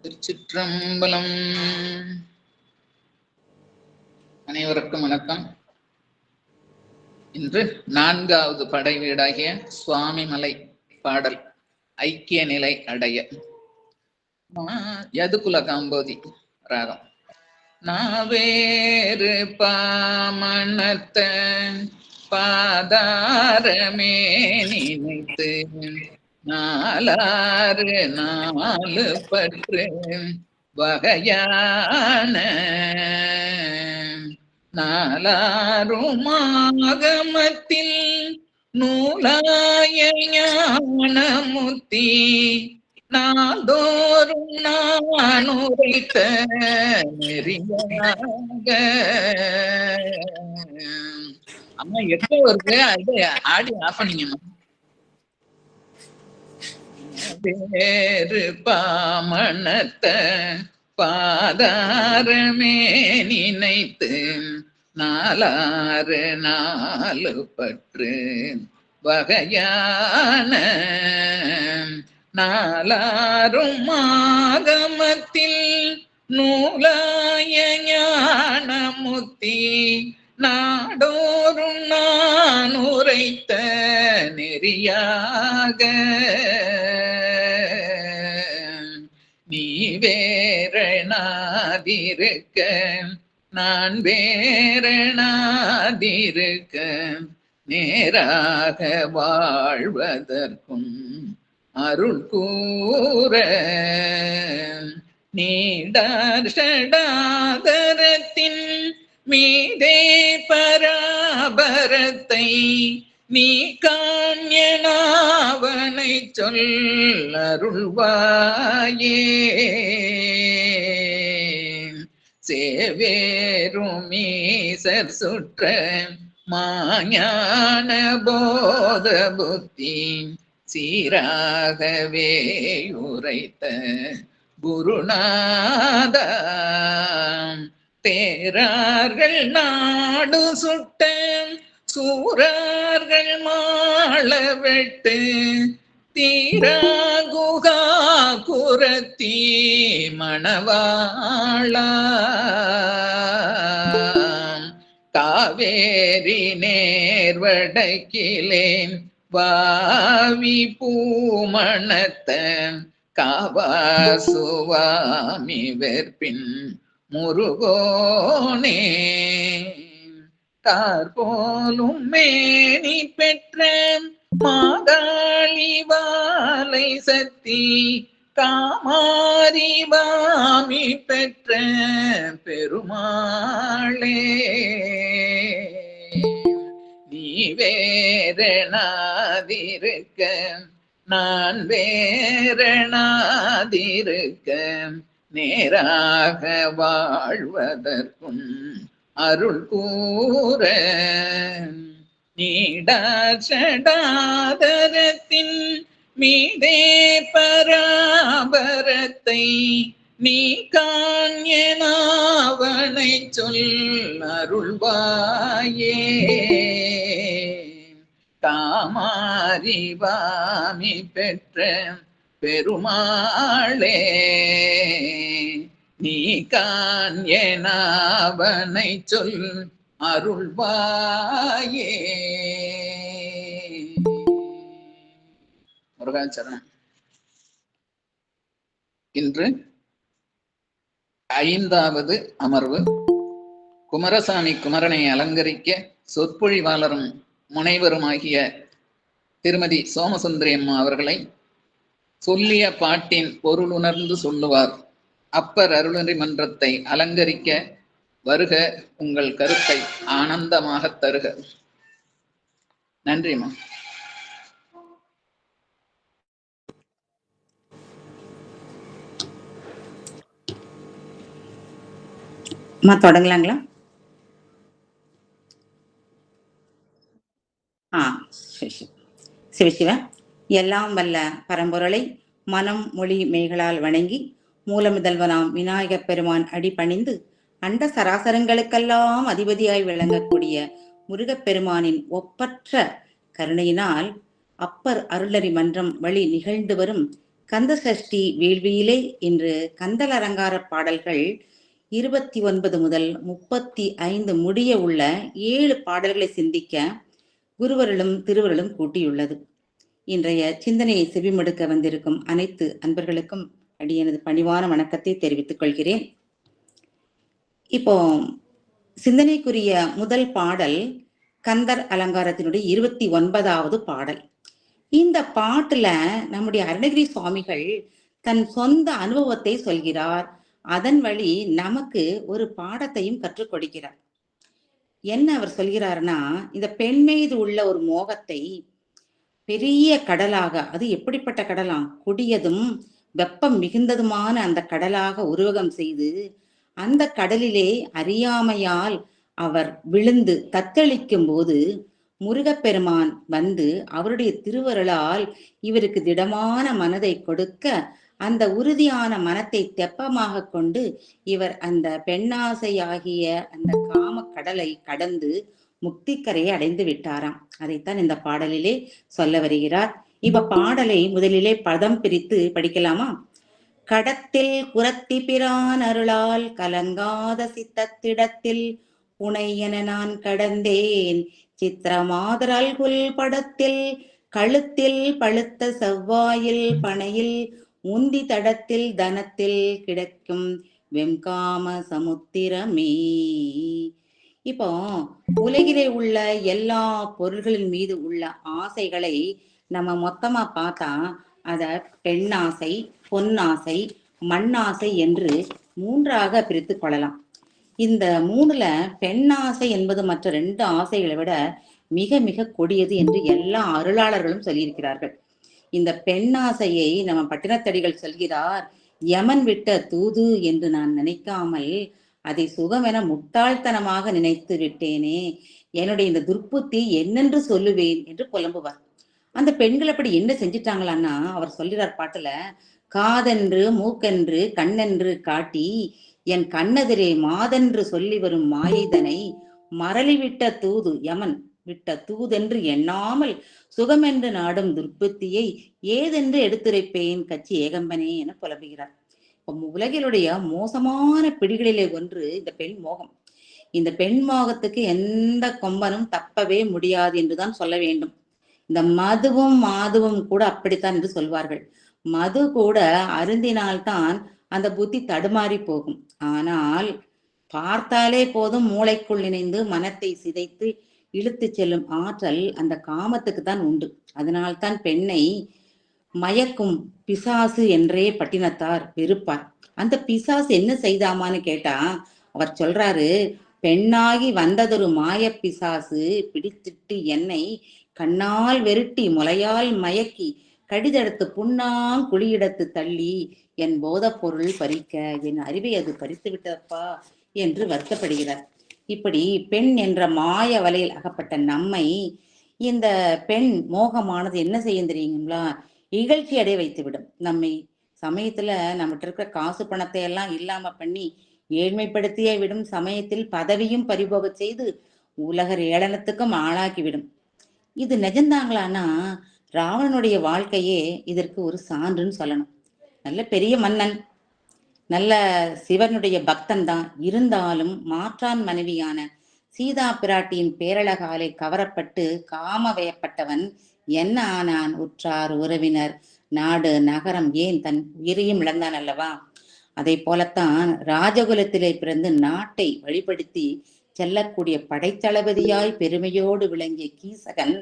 திருச்சிற்றம்பலம். அனைவருக்கும் வணக்கம். இன்று 4வது படை வீடாகிய சுவாமிமலை பாடல் ஐக்கிய நிலை அடைய. யதுகுல காம்போதி ராகம். நாவேறு பாமணத்த பாதாரமே நினைத்து நாலாறு நாலு பற்று வகையான நாலாருமாகமத்தில் நூலாய ஞானமுத்தி நாள்தோறும் நான் உரைத்த நெறியாக. அம்மா எப்போ வருது அது ஆடி ஆஃப் பண்ணீங்கம்மா. வேறு பாமணத்த பாதாரமே நினைத்து நாலாறு நாலு பற்று வகையான நாலாரும் ஆகமத்தில் நூலாய ஞானமுத்தி நாடோறும் நான் உரைத்த நெறியாக. நீ வேறனாதிருக்க நான் வேறனாதிருக்க நேராக வாழ்வதற்கும் அருள் கூற நீடார்ஷடாதரத்தின் மீதே பராபரத்தை நீ காண்யனாவனை சொல்லருள்வாயே. சேவேருமீசர் சுற்ற மாஞான போத புத்தி சீராகவே உரைத்த குருநாத தேரார்கள் நாடு சுட்ட சூரார்கள் மாள வெட்டு தீரா குகா குரத்தி மணவாள காவேரி நேர்வடக்கிலேன் வாவி பூமணத்த காவாசுவாமி வெற்பின் முருகோனே கார்போலும் மேனி பெற்ற மாதாளி வாலை சத்தி காமாரி வாமி பெற்ற பெருமாளே. நீ வேறனாதிருக்க நான் வேறனாதிருக்க நேராக வாழ்வதற்கும் அருள் கூற நீடார்ஷடாதரத்தின் மீதே பராபரத்தை நீ காண்யனாவனை சொல்லருள்வாயே. காமாரி வாமி பெற்ற பெருமாளே நீ காண்யனாவனை சொல் அருள்வாயே. முருகாச்சரணம். இன்று 5வது அமர்வு. குமரசாமி குமரனை அலங்கரிக்க சொற்பொழிவாளரும் முனைவருமாகிய திருமதி சோமசுந்தரி அம்மா அவர்களை சொல்லிய பாட்டின் பொருளுணர்ந்து சொல்லுவார். அப்பர் அருளறி மன்றத்தை அலங்கரிக்க வருக, உங்கள் கருத்தை ஆனந்தமாக தருக. நன்றிம்மா. தொடங்கலாங்களா? சிவசிவ. எல்லாம் வல்ல பரம்பொருளை மனம் மொழி மெய்களால் வணங்கி மூலமுதல்வனாம் விநாயகப் பெருமான் அடி பணிந்து அண்ட சராசரங்களுக்கெல்லாம் அதிபதியாய் விளங்கக்கூடிய முருகப்பெருமானின் ஒப்பற்ற கருணையினால் அப்பர் அருளறி மன்றம் வழி நிகழ்ந்து வரும் கந்த சஷ்டி வேள்வியிலே இன்று கந்தல் அலங்கார பாடல்கள் 29 முதல் 35 முடிய உள்ள 7 பாடல்களை சிந்திக்க குருவருளும் திருவருளும் கூட்டியுள்ளது. இன்றைய சிந்தனையை செவிமடுக்க வந்திருக்கும் அனைத்து அன்பர்களுக்கும் அடியனது பணிவான வணக்கத்தை தெரிவித்துக் கொள்கிறேன். இப்போ சிந்தனைக்குரிய முதல் பாடல் கந்தர் அலங்காரத்தினுடைய 29வது பாடல். இந்த பாட்டுல நம்முடைய அருணகிரி சுவாமிகள் தன் சொந்த அனுபவத்தை சொல்கிறார். அதன் வழி நமக்கு ஒரு பாடத்தையும் கற்றுக் கொடுக்கிறார். என்ன அவர் சொல்கிறார்னா, இந்த பெண் மீது உள்ள ஒரு மோகத்தை பெரிய கடலாக, அது எப்படிப்பட்ட கடலாம், கொடியதும் வெப்பம் மிகுந்ததுமான அந்த கடலாக உருவகம் செய்து அந்த கடலிலே அறியாமையால் அவர் விழுந்து தத்தளிக்கும் போது முருகப்பெருமான் வந்து அவருடைய திருவருளால் இவருக்கு திடமான மனதை கொடுக்க, அந்த உறுதியான மனத்தை தெப்பமாக கொண்டு இவர் அந்த பெண்ணாசையாகிய அந்த காம கடலை கடந்து முக்திக்கரையை அடைந்து விட்டாராம். அதைத்தான் இந்த பாடலிலே சொல்ல வருகிறார். இப்ப பாடலை முதலிலே பதம் பிரித்து படிக்கலாமா? கடத்தில் குரத்தி பிரான் அருளால் கலங்காத சித்தத்திடத்தில் உனை என நான் கடந்தேன் சித்திரமாதரால் குல் படத்தில் கழுத்தில் பழுத்த செவ்வாயில் பனையில் உந்தி தடத்தில் தனத்தில் கிடக்கும் வெம்காம சமுத்திரமே. இப்போ உலகிலே உள்ள எல்லா பொருள்களின் மீது உள்ள ஆசைகளை நம்ம மொத்தமா பார்த்தா அத பெண்ணாசை, பொன்னாசை, மண்ணாசை என்று 3ஆக பிரித்து கொள்ளலாம். இந்த 3ல பெண்ணாசை என்பது மற்ற 2 ஆசைகளை விட மிக மிக கொடியது என்று எல்லா அருளாளர்களும் சொல்லியிருக்கிறார்கள். இந்த பெண்ணாசையை நம்ம பட்டினத்தடிகள் சொல்கிறார், யமன் விட்ட தூது என்று நான் நினைக்காமல் அதை சுகம் என முட்டாள்தனமாக நினைத்து விட்டேனே, என்னுடைய இந்த துர்ப்புத்தி என்னென்று சொல்லுவேன் என்று புலம்புவார். அந்த பெண்கள் அப்படி என்ன செஞ்சிட்டாங்களான்னா, அவர் சொல்கிறார் பாட்டுல, காதென்று மூக்கென்று கண்ணென்று காட்டி என் கண்ணெதிரே மாதென்று சொல்லி வரும் மாயைதனை மரளிவிட்ட தூது, யமன் விட்ட தூதென்று எண்ணாமல் சுகமென்று நாடும் துர்ப்புத்தியை ஏதென்று எடுத்துரைப்பேன் கட்சி ஏகம்பனே என புலம்புகிறார். உலகிலுடைய மோசமான பிடிகளிலே ஒன்று இந்த பெண் மோகம். இந்த பெண் மோகத்துக்கு எந்த கொம்பனும் தப்பவே முடியாது என்றுதான் சொல்ல வேண்டும். இந்த மதுவும் மாதுவும் கூட அப்படித்தான் என்று சொல்வார்கள். மது கூட அருந்தினால்தான் அந்த புத்தி தடுமாறி போகும். ஆனால் பார்த்தாலே போதும் மூளைக்குள் இணைந்து மனத்தை சிதைத்து இழுத்து செல்லும் ஆற்றல் அந்த காமத்துக்கு தான் உண்டு. அதனால்தான் பெண்ணை மயக்கும் பிசாசு என்றே பட்டினத்தார் வெறுப்பார். அந்த பிசாசு என்ன செய்தாமான்னு கேட்டா அவர் சொல்றாரு, பெண்ணாகி வந்ததொரு மாய பிசாசு பிடித்திட்டு என்னை கண்ணால் வெருட்டி முலையால் மயக்கி கடிதெடுத்து புண்ணாங் குழியிடத்து தள்ளி என் போத பொருள் பறிக்க என் அறிவை அது பறித்து விட்டதப்பா என்று வருத்தப்படுகிறார். இப்படி பெண் என்ற மாய வலையில் அகப்பட்ட நம்மை இந்த பெண் மோகமானது என்ன செய்யும் தெரியுங்களா? இகழ்ச்சி அடைய வைத்துவிடும். நம்மை சமயத்துல நம்மகிட்ட இருக்கிற காசு பணத்தை எல்லாம் இல்லாம பண்ணி ஏழ்மைப்படுத்தியே விடும். சமயத்தில் பதவியும் பறிபோக செய்து உலகர் ஏளனத்துக்கும் ஆளாக்கிவிடும். இது நிஜந்தாங்களான்னா ராவணனுடைய வாழ்க்கையே இதற்கு ஒரு சான்றுன்னு சொல்லணும். நல்ல பெரிய மன்னன், நல்ல சிவனுடைய பக்தன் தான். இருந்தாலும் மாற்றான் மனைவியான சீதா பிராட்டியின் பேரழகாலை கவரப்பட்டு காமவயப்பட்டவன் என்ன ஆனான்? உற்றார் உறவினர் நாடு நகரம் ஏன் தன் உயிரையும் இழந்தான் அல்லவா? அதை போலத்தான் ராஜகுலத்திலே பிறந்து நாட்டை வழிபடுத்தி செல்லக்கூடிய படைத்தளபதியாய் பெருமையோடு விளங்கிய கீசகன்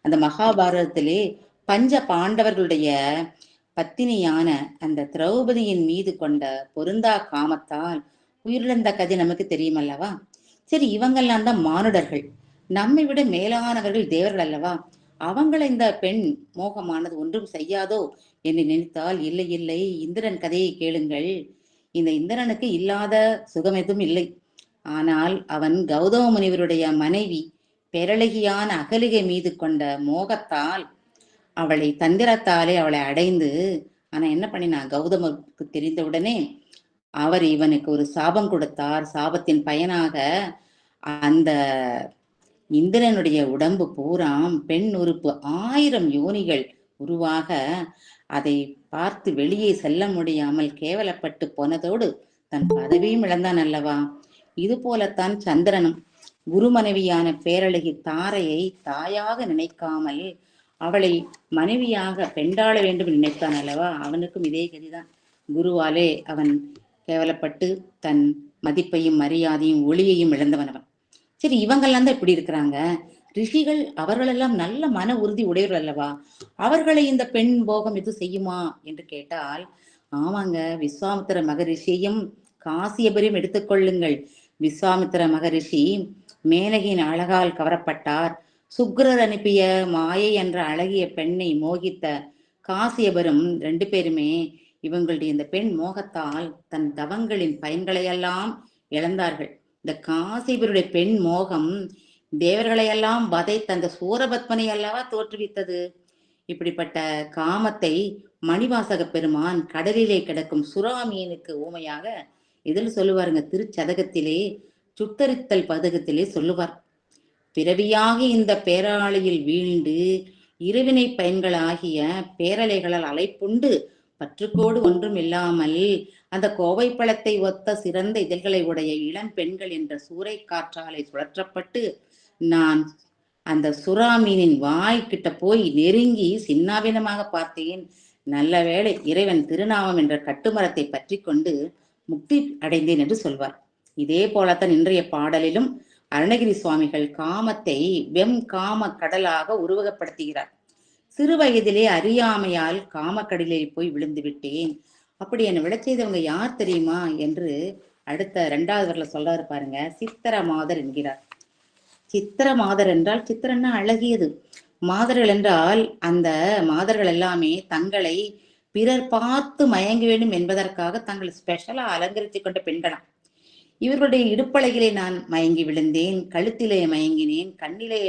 அந்த மகாபாரதத்திலே பஞ்ச பாண்டவர்களுடைய பத்தினியான அந்த திரௌபதியின் மீது கொண்ட பொருந்தா காமத்தால் உயிரிழந்த கதை நமக்கு தெரியும் அல்லவா? சரி, இவங்கெல்லாம் தான் மானுடர்கள், நம்மை விட மேலானவர்கள் தேவர்கள் அல்லவா? அவங்களை இந்த பெண் மோகமானது ஒன்றும் செய்யாதோ என்று நினைத்தால் இல்லை இல்லை, இந்திரன் கதையை கேளுங்கள். இந்த இந்திரனுக்கு இல்லாத சுகம் எதுவும் இல்லை. ஆனால் அவன் கௌதம முனிவருடைய மனைவி பேரழகியான அகலிகை மீது கொண்ட மோகத்தால் அவளை தந்திரத்தாலே அவளை அடைந்து, ஆனா என்ன பண்ணினா, கௌதமருக்கு தெரிந்தவுடனே அவர் இவனுக்கு ஒரு சாபம் கொடுத்தார். சாபத்தின் பயனாக அந்த இந்திரனுடைய உடம்பு பூராம் பெண் உறுப்பு 1000 யோனிகள் உருவாக அதை பார்த்து வெளியே செல்ல முடியாமல் கேவலப்பட்டு போனதோடு தன் பதவியும் இழந்தான் அல்லவா? இது போலத்தான் சந்திரனும் குரு மனைவியான பேரழகி தாரையை தாயாக நினைக்காமல் அவளை மனைவியாக பெண்டாள வேண்டும் நினைத்தான் அல்லவா? அவனுக்கும் இதே கதிதான். குருவாலே அவன் கேவலப்பட்டு தன் மதிப்பையும் மரியாதையும் ஒளியையும் இழந்தவன் அவன். சரி, இவங்கெல்லாம் தான் இப்படி இருக்கிறாங்க. ரிஷிகள் அவர்களெல்லாம் நல்ல மன உறுதி உடையவர்கள் அல்லவா? அவர்களை இந்த பெண் போகம் எது செய்யுமா என்று கேட்டால், ஆமாங்க, விஸ்வாமித்திர மகரிஷியும் காசியபரையும் எடுத்துக்கொள்ளுங்கள். விஸ்வாமித்திர மகரிஷி மேனகியின் அழகால் கவரப்பட்டார். சுக்கிரர் அனுப்பிய மாயை என்ற அழகிய பெண்ணை மோகித்த காசியபரும் 2 பேருமே இவங்களுடைய இந்த பெண் மோகத்தால் தன் தவங்களின் பயன்களையெல்லாம் இழந்தார்கள். இந்த காசியபருடைய பெண் மோகம் தேவர்களையெல்லாம் வதைத்த அந்த சூரபத்மனை அல்லவா தோற்றுவித்தது. இப்படிப்பட்ட காமத்தை மணிவாசக பெருமான் கடலிலே கிடக்கும் சுறா மீனுக்கு ஊமையாக இதில் சொல்லுவாருங்க. திருச்சதகத்திலே சுட்டரித்தல் பதகத்திலே சொல்லுவார். பிறவியாகி இந்த பேராளியில் வீழ்ந்து இருவினை பயன்களாகிய பேரலைகளால் அலைப்புண்டு பற்றுக்கோடு ஒன்றும் இல்லாமல் அந்த கோவை பழத்தை ஒத்த சிறந்த இதழ்களை உடைய இளம் பெண்கள் என்ற சூறை காற்றாலை சுழற்றப்பட்டு நான் அந்த சுறா மீனின் வாய்க்கிட்ட போய் நெருங்கி சின்னாபினமாக பார்த்தேன். நல்ல வேளை இறைவன் திருநாமம் என்ற கட்டுமரத்தை பற்றி கொண்டு முக்தி அடைந்தேன் என்று சொல்வார். இதே போலத்தான் இன்றைய பாடலிலும் அருணகிரி சுவாமிகள் காமத்தை வெம் காம கடலாக உருவகப்படுத்துகிறார். சிறு வயதிலே அறியாமையால் காமக்கடலிலே போய் விழுந்து விட்டேன். அப்படி என்னை விட செய்தவங்க யார் தெரியுமா என்று அடுத்த 2வது வரல சொல்றாரு பாருங்க. சித்திர மாதர் என்கிறார். சித்திர மாதர் என்றால், சித்திரன்னா அழகியது, மாதர்கள் என்றால் அந்த மாதர்கள் எல்லாமே தங்களை பிறர் பார்த்து மயங்க வேண்டும் என்பதற்காக தங்களை ஸ்பெஷலா அலங்கரித்துக் கொண்ட பெண்களாம். இவர்களுடைய இடுப்பழகிலே நான் மயங்கி விழுந்தேன், கழுத்திலே மயங்கினேன், கண்ணிலே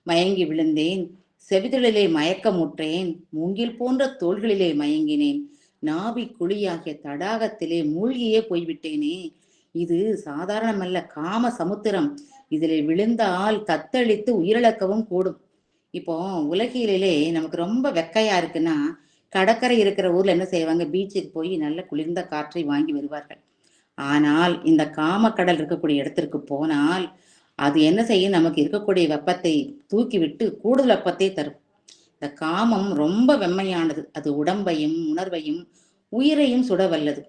மயங்கி விழுந்தேன், செவிதழிலே மயக்கமுற்றேன், மூங்கில் போன்ற தோள்களிலே மயங்கினேன், நாபி குழியாகிய தடாகத்திலே மூழ்கியே போய்விட்டேனே. இது சாதாரணமல்ல, காம சமுத்திரம். இதிலே விழுந்தால் தத்தளித்து உயிரிழக்கவும் கூடும். இப்போ உலகிலே நமக்கு ரொம்ப வெக்கையா இருக்குன்னா கடற்கரை இருக்கிற ஊர்ல என்ன செய்வாங்க? பீச்சுக்கு போய் நல்ல குளிர்ந்த காற்றை வாங்கி வருவார்கள். ஆனால் இந்த காமக்கடல் இருக்கக்கூடிய இடத்திற்கு போனால் அது என்ன செய்யும்? நமக்கு இருக்கக்கூடிய வெப்பத்தை தூக்கி விட்டு கூடுதல் வெப்பத்தை தரும். இந்த காமம் ரொம்ப வெம்மையானது. அது உடம்பையும் உணர்வையும் உயிரையும் சுட வல்லது.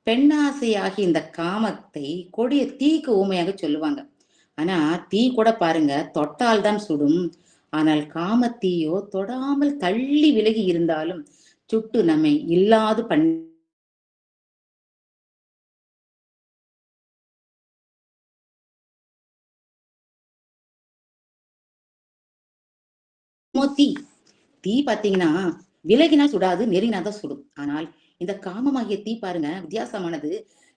பெண்ணாசையாகி இந்த காமத்தை கொடிய தீக்கு ஊமையாக சொல்லுவாங்க. ஆனா தீ கூட பாருங்க தொட்டால் தான் சுடும். ஆனால் காமத்தீயோ தொடாமல் தள்ளி விலகி இருந்தாலும் சுட்டு நம்மை இல்லாது தீ தீ பாத்தீங்கன்னா விலகினா சுடாது, நெருங்கினாதான் சுடும். ஆனால் இந்த காமமாகிய தீ பாருங்க வித்தியாசமானது.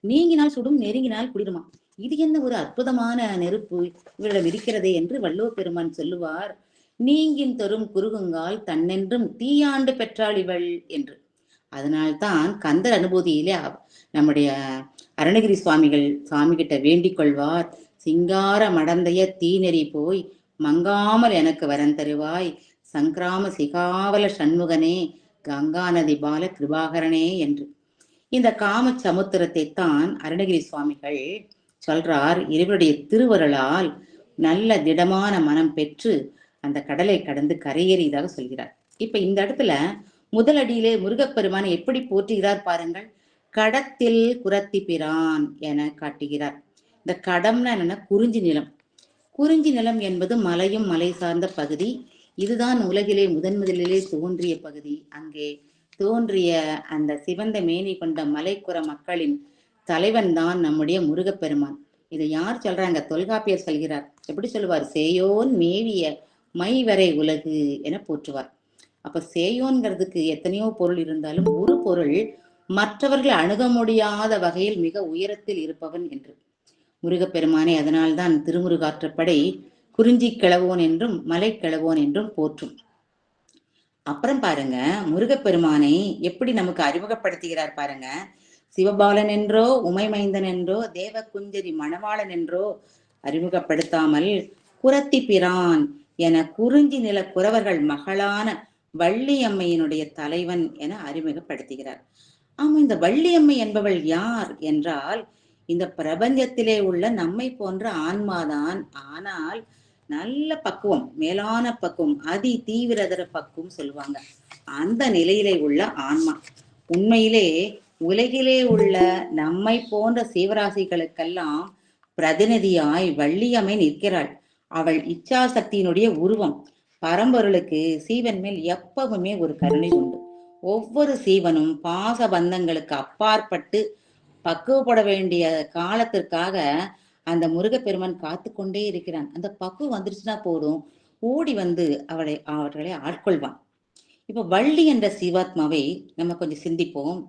நீங்கினால் சுடும், நெருங்கினால் குளிருமா. இது என்ன ஒரு அற்புதமான நெருப்பு இவரிடம் இருக்கிறதே என்று வள்ளுவ பெருமான் சொல்லுவார். நீங்கின் தரும் குறுகுங்கால் தன்னென்றும் தீயாண்டு பெற்றாள் இவள் என்று. அதனால்தான் கந்தர் அனுபூதியிலே நம்முடைய அருணகிரி சுவாமிகள் சுவாமி கிட்ட வேண்டிக் கொள்வார். சிங்கார மடந்தைய தீநெறி போய் மங்காமல் எனக்கு வரம் தருவாய், சங்கிராம சிகாவல சண்முகனே, கங்கா நதி பால கிருபாகரனே என்று. இந்த காம சமுத்திரத்தை தான் அருணகிரி சுவாமிகள் சொல்றார். இறைவனுடைய திருவருளால் நல்ல திடமான மனம் பெற்று அந்த கடலை கடந்து கரையேறியதாக சொல்கிறார். இப்ப இந்த இடத்துல முதல் அடியிலே முருகப்பெருமானை எப்படி போற்றுகிறார் பாருங்கள். கடத்தில் குரத்தி பிரான் என காட்டுகிறார். இந்த கடம்னா என்னன்னா குறிஞ்சி நிலம். குறிஞ்சி நிலம் என்பது மலையும் மலை சார்ந்த பகுதி. இதுதான் உலகிலே முதலிலே தோன்றிய பகுதி. அங்கே தோன்றிய அந்த சிவந்த மேனி கொண்ட மலைக்குற மக்களின் தலைவன் தான் நம்முடைய முருகப்பெருமான். இதை யார் சொல்றாங்க? தொல்காப்பியர் சொல்கிறார். எப்படி சொல்லுவார்? சேயோன் மேவிய மைவரை உலகு என போற்றுவார். அப்ப சேயோன்கிறதுக்கு எத்தனையோ பொருள் இருந்தாலும் ஒரு பொருள் மற்றவர்கள் அணுக முடியாத வகையில் மிக உயரத்தில் இருப்பவன் என்று. முருகப்பெருமானை அதனால்தான் திருமுருகாற்றுப்படை குறிஞ்சி கிழவோன் என்றும் மலை கிழவோன் என்றும் போற்றும். அப்புறம் பாருங்க முருகப்பெருமானை எப்படி நமக்கு அறிமுகப்படுத்துகிறார் பாருங்க. சிவபாலன் என்றோ உமைமைந்தன் என்றோ தேவ குஞ்சரி மணவாளன் என்றோ அறிமுகப்படுத்தாமல் குரத்தி பிரான் என குறிஞ்சி நில குறவர்கள் மகளான வள்ளியம்மையினுடைய தலைவன் என அறிமுகப்படுத்துகிறார். ஆமா, இந்த வள்ளியம்மை என்பவள் யார் என்றால் இந்த பிரபஞ்சத்திலே உள்ள நம்மை போன்ற ஆன்மாதான். ஆனால் நல்ல பக்குவம், மேலான பக்குவம், அதி தீவிரதர பக்குவம் சொல்லுவாங்க. அந்த நிலையிலே உள்ள ஆன்மா. உண்மையிலே உலகிலே உள்ள நம்மை போன்ற சீவராசிகளுக்கெல்லாம் பிரதிநிதியாய் வள்ளியம்மை நிற்கிறாள். அவள் இச்சாசக்தியினுடைய உருவம். பரம்பொருளுக்கு சீவன் மேல் எப்பவுமே ஒரு கருணை உண்டு. ஒவ்வொரு சீவனும் பாச பந்தங்களுக்கு அப்பாற்பட்டு பக்குவப்பட வேண்டிய காலத்திற்காக அந்த முருகப்பெருமான் காத்து கொண்டே இருக்கிறான். அந்த பக்குவம் வந்துருச்சுன்னா போதும், ஓடி வந்து அவர்களை ஆட்கொள்வான். இப்ப வள்ளி என்ற சிவாத்மாவை நம்ம கொஞ்சம் சிந்திப்போம்.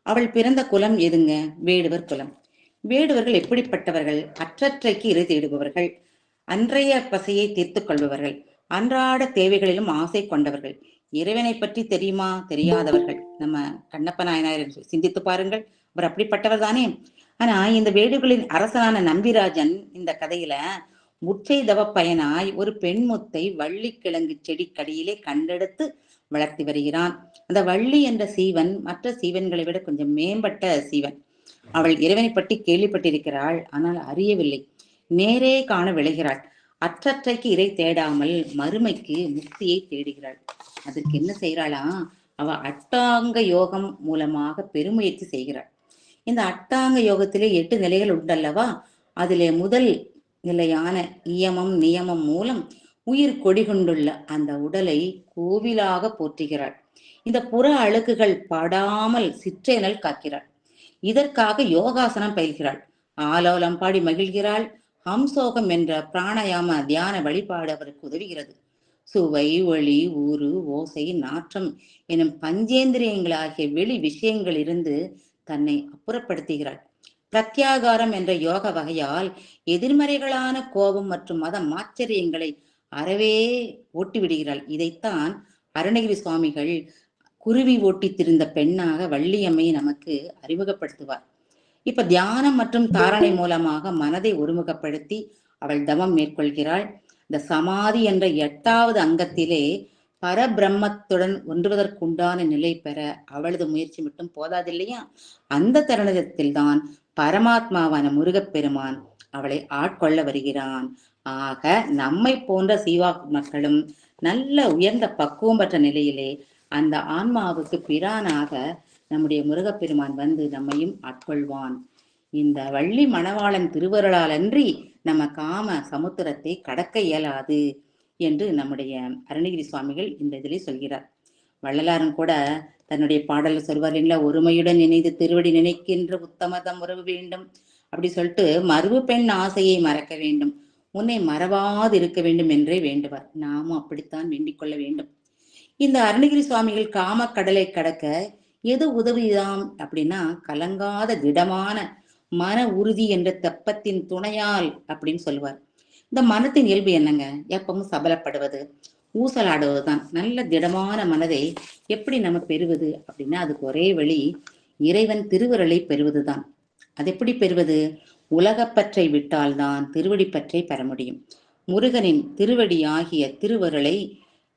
அவள் பிறந்த குலம் எதுங்க? வேடுவர் குலம். வேடுவர்கள் எப்படிப்பட்டவர்கள்? அற்றற்றைக்கு இறை தேடுபவர்கள், அன்றைய பசையை தீர்த்துக் கொள்பவர்கள், அன்றாட தேவைகளிலும் ஆசை கொண்டவர்கள். இறைவனை பற்றி தெரியுமா? தெரியாதவர்கள். நம்ம கண்ணப்ப நாயனார் சிந்தித்து பாருங்கள், அவர் அப்படிப்பட்டவர் தானே. ஆனா இந்த வேடுகளின் அரசனான நம்பிராஜன் இந்த கதையில முற்றை தவ பயனாய் ஒரு பெண்முத்தை வள்ளி கிழங்கு செடிக்கடியிலே கண்டெடுத்து வளர்த்தி வருகிறான். அந்த வள்ளி என்ற சீவன் மற்ற சீவன்களை விட கொஞ்சம் மேம்பட்ட சீவன். அவள் இறைவனை பற்றி கேள்விப்பட்டிருக்கிறாள், ஆனால் அறியவில்லை. நேரே காண விளைகிறாள். அற்றற்றைக்கு இறை தேடாமல் மறுமைக்கு முக்தியை தேடுகிறாள். அதுக்கு என்ன செய்யறாளா? அவ அட்டாங்க யோகம் மூலமாக பெருமுயற்சி செய்கிறாள். இந்த அட்டாங்க யோகத்திலே 8 நிலைகள் உண்டல்லவா? அதிலே முதல் நிலையான இயமம் நியமம் மூலம் உயிர் கொடி கொண்டுள்ள அந்த உடலை கோவிலாக போற்றுகிறாள். இந்த புற அழுக்குகள் படாமல் சிற்றேனல் காக்கிறாள். இதற்காக யோகாசனம் பயில்கிறாள். ஆலோலம் பாடி மகிழ்கிறாள். ஹம்சோகம் என்ற பிராணாயாம தியான வழிபாடு அவருக்கு உதவுகிறது. சுவை, ஒளி, ஊறு, ஓசை, நாற்றம் எனும் பஞ்சேந்திரியங்களாகிய வெளி விஷயங்கள் இருந்து தன்னை அப்புறப்படுத்துகிறாள். பிரத்யாகாரம் என்ற யோக வகையால் எதிர்மறைகளான கோபம் மற்றும் மத மாச்சரியங்களை அறவே ஓட்டி விடுகிறாள். இதைத்தான் அருணகிரி சுவாமிகள் குருவி ஓட்டி திரிந்த பெண்ணாக வள்ளியம்மையை நமக்கு அறிமுகப்படுத்துவார். இப்ப தியானம் மற்றும் தாரணை மூலமாக மனதை ஒருமுகப்படுத்தி அவள் தவம் மேற்கொள்கிறாள். இந்த சமாதி என்ற 8வது அங்கத்திலே பரபிரம்மத்துடன் ஒன்றுவதற்குண்டான நிலை பெற அவளது முயற்சி மட்டும் போதாதில்லையா? அந்த தருணத்தில் தான் பரமாத்மாவான முருகப்பெருமான் அவளை ஆட்கொள்ள வருகிறான். ஆக நம்மை போன்ற சீவா மக்களும் நல்ல உயர்ந்த பக்குவம் பெற்ற நிலையிலே அந்த ஆன்மாவுக்கு பிரானாக நம்முடைய முருகப்பெருமான் வந்து நம்மையும் ஆட்கொள்வான். இந்த வள்ளி மணவாளன் திருவருளால் அன்றி நம்ம காம சமுத்திரத்தை கடக்க இயலாது என்று நம்முடைய அருணகிரி சுவாமிகள் இந்த இதிலே சொல்கிறார். வள்ளலாரும் கூட தன்னுடைய பாடல் சொல்வார் இல்லைங்களா, ஒருமையுடன் இணைந்து திருவடி நினைக்கின்ற உத்தமதம் உறவு வேண்டும் அப்படி சொல்லிட்டு மறுவு பெண் ஆசையை மறக்க வேண்டும், உன்னை மறவாது இருக்க வேண்டும் என்றே வேண்டுவார். நாமும் அப்படித்தான் வேண்டிக் கொள்ள வேண்டும். இந்த அருணகிரி சுவாமிகள் காம கடலை கடக்க எது உதவிதாம் அப்படின்னா கலங்காத திடமான மன உறுதி என்ற தெப்பத்தின் துணையால் அப்படின்னு சொல்லுவார். இந்த மனத்தின் இயல்பு என்னங்க? எப்பவும் சபலப்படுவது, ஊசலாடுவதுதான். நல்ல திடமான மனதை எப்படி நம்ம பெறுவது அப்படின்னா அதுக்கு ஒரே வழி இறைவன் திருவருளை பெறுவதுதான். அது எப்படி பெறுவது? உலகப்பற்றை விட்டால்தான் திருவடி பற்றை பெற முடியும். முருகனின் திருவடி ஆகிய திருவருளை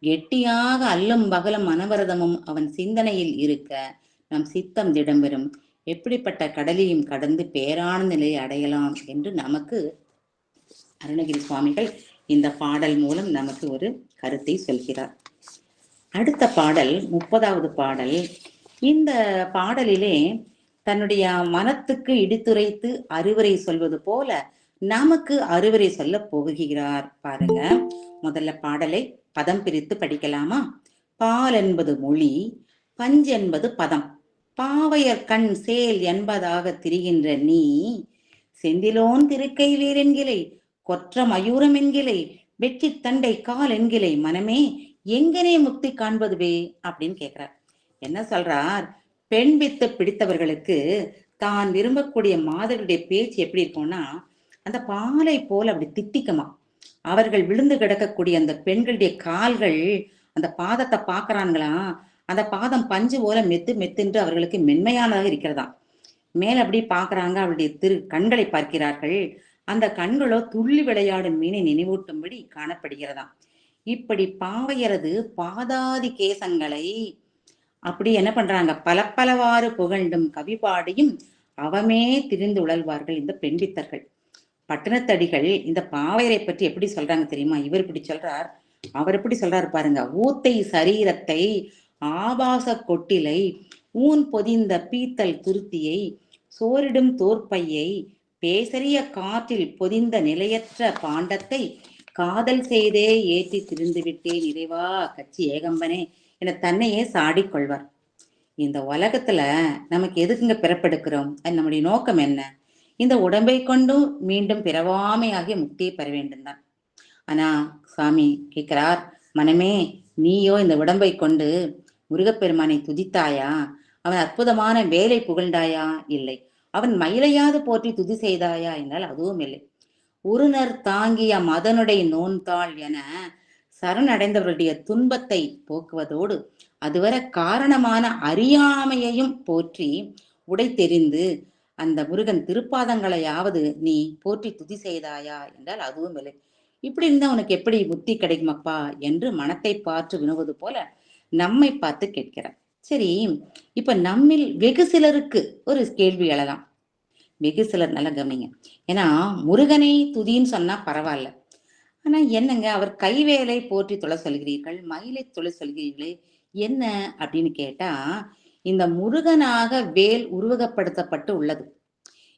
கெட்டியாக அல்லும் பகலும் அனவரதமும் அவன் சிந்தனையில் இருக்க நம் சித்தம் திடம்பெறும். எப்படிப்பட்ட கடலையும் கடந்து பேரான நிலையை அடையலாம் என்று நமக்கு அருணகிரி சுவாமிகள் இந்த பாடல் மூலம் நமக்கு ஒரு கருத்தை சொல்கிறார். அடுத்த பாடல் 30வது பாடல். இந்த பாடலிலே தன்னுடைய மனத்துக்கு இடித்துரைத்து அறிவுரை சொல்வது போல நமக்கு அறிவுரை சொல்ல போகிறார். பாருங்க, முதல்ல பாடலை பதம் பிரித்து படிக்கலாமா? பால் என்பது மொழி, பஞ்ச் என்பது பதம், பாவையர் கண் சேல் என்பதாக திரிகின்ற நீ செந்திலோன் திருக்கை வீரென்கிளை, கொற்ற மயூரம் என்கிளை, வெற்றி தண்டை கால் என்கிளை, மனமே எங்கனே முக்தி காண்பதுவே அப்படின்னு கேட்கிறார். என்ன சொல்றார்? பெண் வித்து பிடித்தவர்களுக்கு தான் விரும்பக்கூடிய மாதருடைய பேச்சு எப்படி இருக்கும்னா அந்த பாலை போல அப்படி தித்திக்குமா. அவர்கள் விழுந்து கிடக்கக்கூடிய அந்த பெண்களுடைய கால்கள் அந்த பாதத்தை பாக்குறாங்களா, அந்த பாதம் பஞ்சு போல மெத்து மெத்துன்று அவர்களுக்கு மென்மையானதாக இருக்கிறதாம். மேல அப்படி பாக்குறாங்க, அவருடைய கண்களை பார்க்கிறார்கள். அந்த கண்களோ துள்ளி விளையாடும் மீனை நினைவூட்டும்படி காணப்படுகிறதாம். இப்படி பாவையரது பாதாதி கேசங்களை அப்படி என்ன பண்றாங்க, பலப்பலவாறு புகழ்ந்தும் கவி பாடியும் அவமே திரிந்து உழல்வார்கள் இந்த பெண்பித்தர்கள். பட்டணத்தடிகள் இந்த பாவையரை பற்றி எப்படி சொல்றாங்க தெரியுமா? இவர் இப்படி சொல்றார், அவர் எப்படி சொல்றாரு பாருங்க. ஊத்தை சரீரத்தை ஆபாச கொட்டிலை ஊன் பொதிந்த பீத்தல் துருத்தியை சோரிடும் தோற்பையை பேசறிய காற்றில் பொதிந்த நிலையற்ற பாண்டத்தை காதல் செய்தே ஏற்றி திரிந்து விட்டேன் இறைவா கச்சி ஏகம்பனே என தன்னையே சாடிக்கொள்வார். இந்த உலகத்துல நமக்கு எதுக்குங்க பிறப்பெடுக்கிறோம்? அது நம்முடைய நோக்கம் என்ன? இந்த உடம்பை கொண்டும் மீண்டும் பிறவாமையாகிய முக்தியை பெற வேண்டும் தான். ஆனா சுவாமி கேட்கிறார், மனமே நீயோ இந்த உடம்பை கொண்டு முருகப்பெருமானை துதித்தாயா? அவன் அற்புதமான வேலை புகழ்ந்தாயா? இல்லை. அவன் மயிலையாது போற்றி துதி செய்தாயா என்றால் அதுவும் இல்லை. உருணர் தாங்கிய மதனுடைய நோன்தாள் என சரணடைந்தவருடைய துன்பத்தை போக்குவதோடு அதுவரை காரணமான அறியாமையையும் போற்றி உடை தெரிந்து அந்த முருகன் திருப்பாதங்களையாவது நீ போற்றி துதி செய்தாயா என்றால் அதுவும் இல்லை. இப்படி இருந்தா உனக்கு எப்படி முக்தி கிடைக்குமப்பா என்று மனத்தை பார்த்து வினவுவது போல நம்மை பார்த்து கேட்கிறார். சரி, இப்ப நம்மில் வெகு சிலருக்கு ஒரு கேள்வி எழலாம். வெகு சிலர் நல்லா கவனிங்க. ஏன்னா முருகனை துதின்னு சொன்னா பரவாயில்ல, ஆனா என்னங்க அவர் கைவேலை போற்றி தொலை சொல்கிறீர்கள், மயிலை தொலை சொல்கிறீர்களே என்ன அப்படின்னு கேட்டா, இந்த முருகனாக வேல் உருவகப்படுத்தப்பட்டு உள்ளது.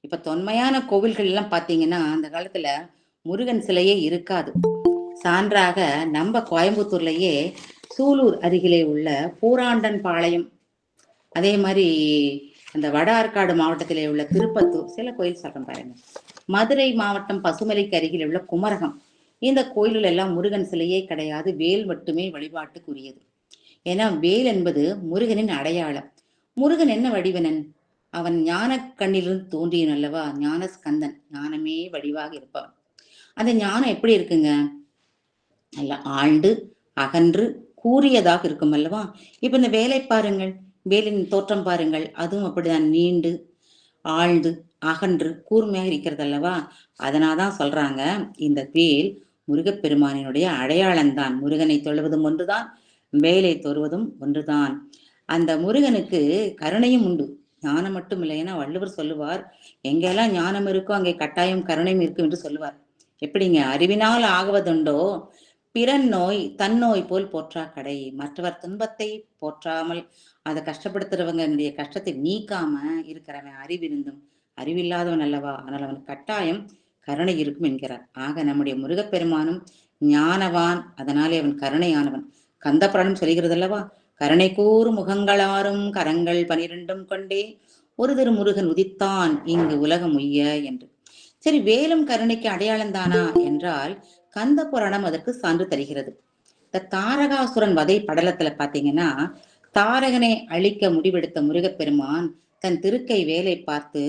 இப்ப தொன்மையான கோவில்கள் எல்லாம் பாத்தீங்கன்னா அந்த காலத்துல முருகன் சிலையே இருக்காது. சான்றாக நம்ம கோயம்புத்தூர்லயே சூலூர் அருகிலே உள்ள பூராண்டன் பாளையம், அதே மாதிரி அந்த வட ஆற்காடு மாவட்டத்திலே உள்ள திருப்பத்தூர், சில கோயில் சொல்றேன் பாருங்க, மதுரை மாவட்டம் பசுமலைக்கு அருகில் உள்ள குமரகம், இந்த கோயில்கள் எல்லாம் முருகன் சிலையே கிடையாது, வேல் மட்டுமே வழிபாட்டுக்குரியது. ஏன்னா வேல் என்பது முருகனின் அடையாளம். முருகன் என்ன வடிவனன்? அவன் ஞான கண்ணிலிருந்து தோன்றியன் அல்லவா, ஞான ஸ்கந்தன், ஞானமே வடிவாக இருப்பவன். அந்த ஞானம் எப்படி இருக்குங்க? நல்ல ஆழ்ந்து அகன்று கூறியதாக இருக்கும் அல்லவா. இப்ப இந்த வேலை பாருங்கள், வேலின் தோற்றம் பாருங்கள், அதுவும் அப்படிதான் நீண்டு ஆழ்ந்து அகன்று கூர்மையாக இருக்கிறது அல்லவா. அதனால்தான் சொல்றாங்க இந்த வேல் முருகப்பெருமானினுடைய அடையாளம்தான். முருகனை தொழுவதும் ஒன்றுதான், வேலை தொழுவதும் ஒன்றுதான். அந்த முருகனுக்கு கருணையும் உண்டு, ஞானம் மட்டும் இல்லை. ஏன்னா வள்ளுவர் சொல்லுவார், எங்கெல்லாம் ஞானம் இருக்கோ அங்கே கட்டாயம் கருணையும் இருக்கும் என்று சொல்லுவார். எப்படிங்க? அறிவினால் ஆகுவதுண்டோ பிறன் நோய் தன்னோய் போல் போற்றா கடை. மற்றவர் துன்பத்தை போற்றாமல் அதை கஷ்டப்படுத்துறவங்களுடைய கஷ்டத்தை நீக்காம இருக்கிறவன் அறிவிருந்தும் அறிவில்லாதவன் அல்லவா, ஆனால் அவன் கட்டாயம் கருணை இருக்கும் என்கிறார். ஆக நம்முடைய முருகப்பெருமானும் ஞானவான், அதனாலே அவன் கருணையானவன். கந்தபுராணம் சொல்கிறது அல்லவா, கருணை கூறு முகங்களாரும் கரங்கள் 12 கொண்டே ஒரு திரு முருகன் உதித்தான் இங்கு உலகம் உய்ய என்று. சரி, வேலும் கருணைக்கு அடையாளம் தானா என்றால் கந்த புராணம் அதற்கு சான்று தருகிறது. இந்த தாரகாசுரன் வதை படலத்துல பாத்தீங்கன்னா, தாரகனை அழிக்க முடிவெடுத்த முருகப்பெருமான் தன் திருக்கை வேலை பார்த்து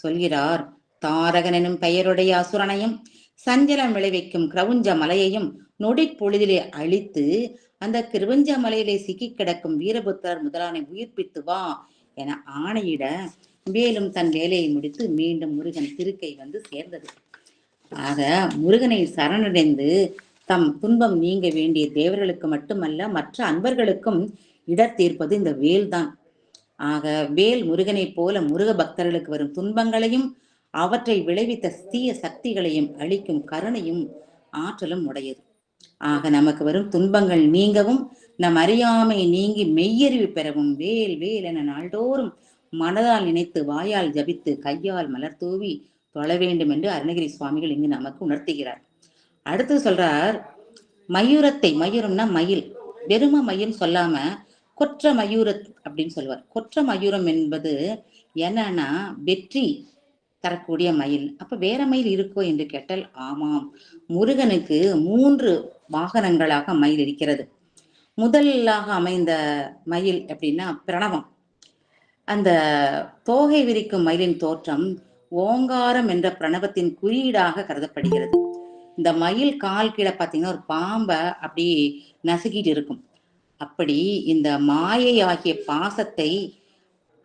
சொல்கிறார், தாரகன் எனும் பெயருடைய அசுரனையும் சஞ்சலம் விளைவிக்கும் கிரவுஞ்ச மலையையும் நொடி பொழுதிலே அழித்து அந்த கிருவஞ்ச மலையிலே சிக்கி கிடக்கும் வீரபுத்திரர் முதலானை உயிர்ப்பித்து வா என ஆணையிட வேலும் தன் வேலையை முடித்து மீண்டும் முருகன் திருக்கை வந்து சேர்ந்தது. ஆக முருகனை சரணடைந்து தம் துன்பம் நீங்க வேண்டிய தேவர்களுக்கு மட்டுமல்ல மற்ற அன்பர்களுக்கும் இடர் தீர்ப்பது இந்த வேல் தான். ஆக வேல் முருகனை போல முருக பக்தர்களுக்கு வரும் துன்பங்களையும் அவற்றை விளைவித்த தீய சக்திகளையும் அழிக்கும் கருணையும் ஆற்றலும் உடையது. ஆக நமக்கு வரும் துன்பங்கள் நீங்கவும் நம் அறியாமை நீங்கி மெய்யறிவு பெறவும் வேல் வேல் என நாள்தோறும் மனதால் நினைத்து வாயால் ஜபித்து கையால் மலர் தூவி தொழ வேண்டும் என்று அருணகிரி சுவாமிகள் இங்கு நமக்கு உணர்த்துகிறார். அடுத்து சொல்றார், மயூரத்தை, மயூரம்னா மயில், வெறும மயில் சொல்லாம கொற்ற மயூரத் அப்படின்னு சொல்லுவார். கொற்ற மயூரம் என்பது என்னன்னா வெற்றி தரக்கூடிய மயில். அப்ப வேற மயில் இருக்கோ என்று கேட்டால் ஆமாம், முருகனுக்கு 3 வாகனங்களாக மயில் இருக்கிறது. முதலாக அமைந்த மயில் அப்படின்னா பிரணவம். அந்த தோகை விரிக்கும் மயிலின் தோற்றம் ஓங்காரம் என்ற பிரணவத்தின் குறியீடாக கருதப்படுகிறது. இந்த மயில் கால் கீழே பார்த்தீங்கன்னா ஒரு பாம்பை அப்படி நசுக்கிட்டு இருக்கும். அப்படி இந்த மாயை ஆகிய பாசத்தை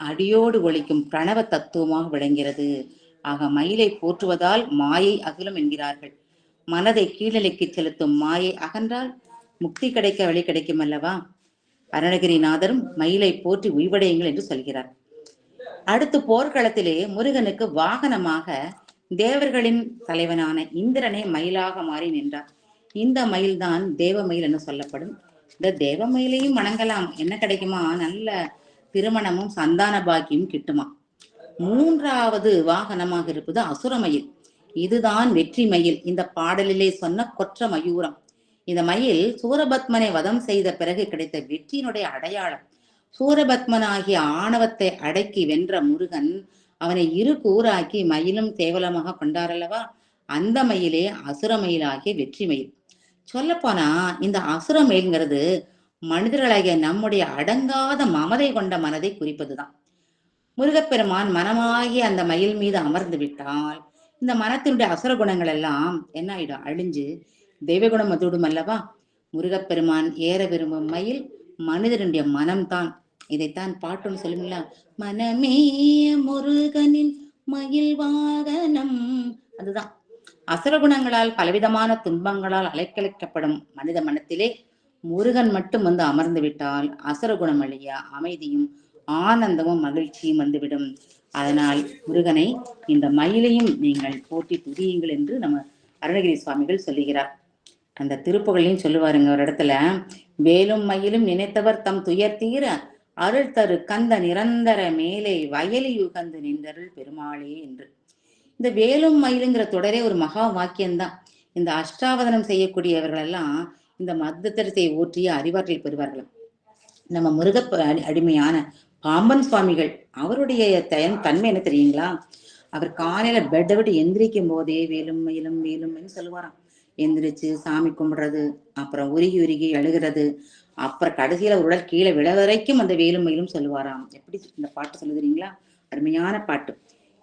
அடியோடு ஒழிக்கும் பிரணவ தத்துவமாக விளங்கிறது. ஆக மயிலை போற்றுவதால் மாயை அகலும் என்கிறார்கள். மனதை கீழ்நிலைக்கு செலுத்தும் மாயை அகன்றால் முக்தி கிடைக்க வழி கிடைக்கும் அல்லவா? அருணகிரிநாதரும் மயிலை போற்றி உய்வடையுங்கள் என்று சொல்கிறார். அடுத்து போர்க்களத்திலே முருகனுக்கு வாகனமாக தேவர்களின் தலைவனான இந்திரனை மயிலாக மாறி நின்றார். இந்த மயில்தான் தேவ மயில் என்று சொல்லப்படும். இந்த தேவ மயிலையும் வணங்கலாம். என்ன கிடைக்குமா? நல்ல திருமணமும் சந்தான பாக்கியம் கிட்டுமா. மூன்றாவது வாகனமாக இருப்பது அசுரமயில். இதுதான் வெற்றி மயில். இந்த பாடலிலே சொன்ன கொற்ற மயூரம். இந்த மயில் சூரபத்மனை வதம் செய்த பிறகு கிடைத்த வெற்றியினுடைய அடையாளம். சூரபத்மனாகிய ஆணவத்தை அடக்கி வென்ற முருகன் அவனை இரு கூறாக்கி மயிலும் தேவலமாக கொண்டாரல்லவா? அந்த மயிலே அசுர மயிலாகிய வெற்றி மயில். சொல்லப்போனா இந்த அசுர மயில்ங்கிறது மனிதர்களாகிய நம்முடைய அடங்காத மமதை கொண்ட மனதை குறிப்பதுதான். முருகப்பெருமான் மனமாகிய அந்த மயில் மீது அமர்ந்து விட்டால் இந்த மனத்தினுடைய அசுர குணங்கள் எல்லாம் என்ன ஆயிடும்? அழிஞ்சு தெய்வகுணம் வந்துவிடும் அல்லவா? முருகப்பெருமான் ஏற விரும்பும் மயில் மனிதனுடைய மனம்தான். இதைத்தான் பாட்டுன்னு சொல்லுங்களா? மனமே முருகனின் மயில் வாகனம். அதுதான் அசுர குணங்களால் பலவிதமான துன்பங்களால் அலைக்கழிக்கப்படும் மனித மனத்திலே முருகன் மட்டும் வந்து அமர்ந்து விட்டால் அசுர குணம் அழிய அமைதியும் ஆனந்தமும் மகிழ்ச்சியும் வந்துவிடும். அதனால் முருகனை இந்த மயிலையும் நீங்கள் போற்றி துதியுங்கள் என்று நம்ம அருணகிரி சுவாமிகள் சொல்லுகிறார். அந்த திருப்புகளையும் சொல்லுவாருங்க ஒரு இடத்துல, வேலும் மயிலும் நினைத்தவர் தம் துயர் தீர அருள் தரு கந்த நிரந்தர மேலே வயலி யுகந்து நின்றருள் பெருமாளே என்று. இந்த வேலும் மயிலுங்கிற தொடரே ஒரு மகா வாக்கியம்தான். இந்த அஷ்டாவதனம் செய்யக்கூடியவர்கள் எல்லாம் இந்த மத்தரிசை ஊற்றிய அறிவாற்றல் பெறுவார்கள். நம்ம முருக அடிமையான பாம்பன் சுவாமிகள் அவருடைய தன்மை என்ன தெரியுங்களா? அவர் காலையில பெட்டை விட்டு எந்திரிக்கும் போதே வேலும் மயிலும் வேலும் மயிலும் சொல்லுவாராம். எந்திரிச்சு சாமி கும்பிடுறது, அப்புறம் உருகி உருகி அழுகிறது, அப்புறம் கடைசியில ஒரு உடல் கீழே விழ வரைக்கும் அந்த வேலும் மயிலும் சொல்லுவாராம். எப்படி இந்த பாட்டு சொல்லுறீங்களா? அருமையான பாட்டு.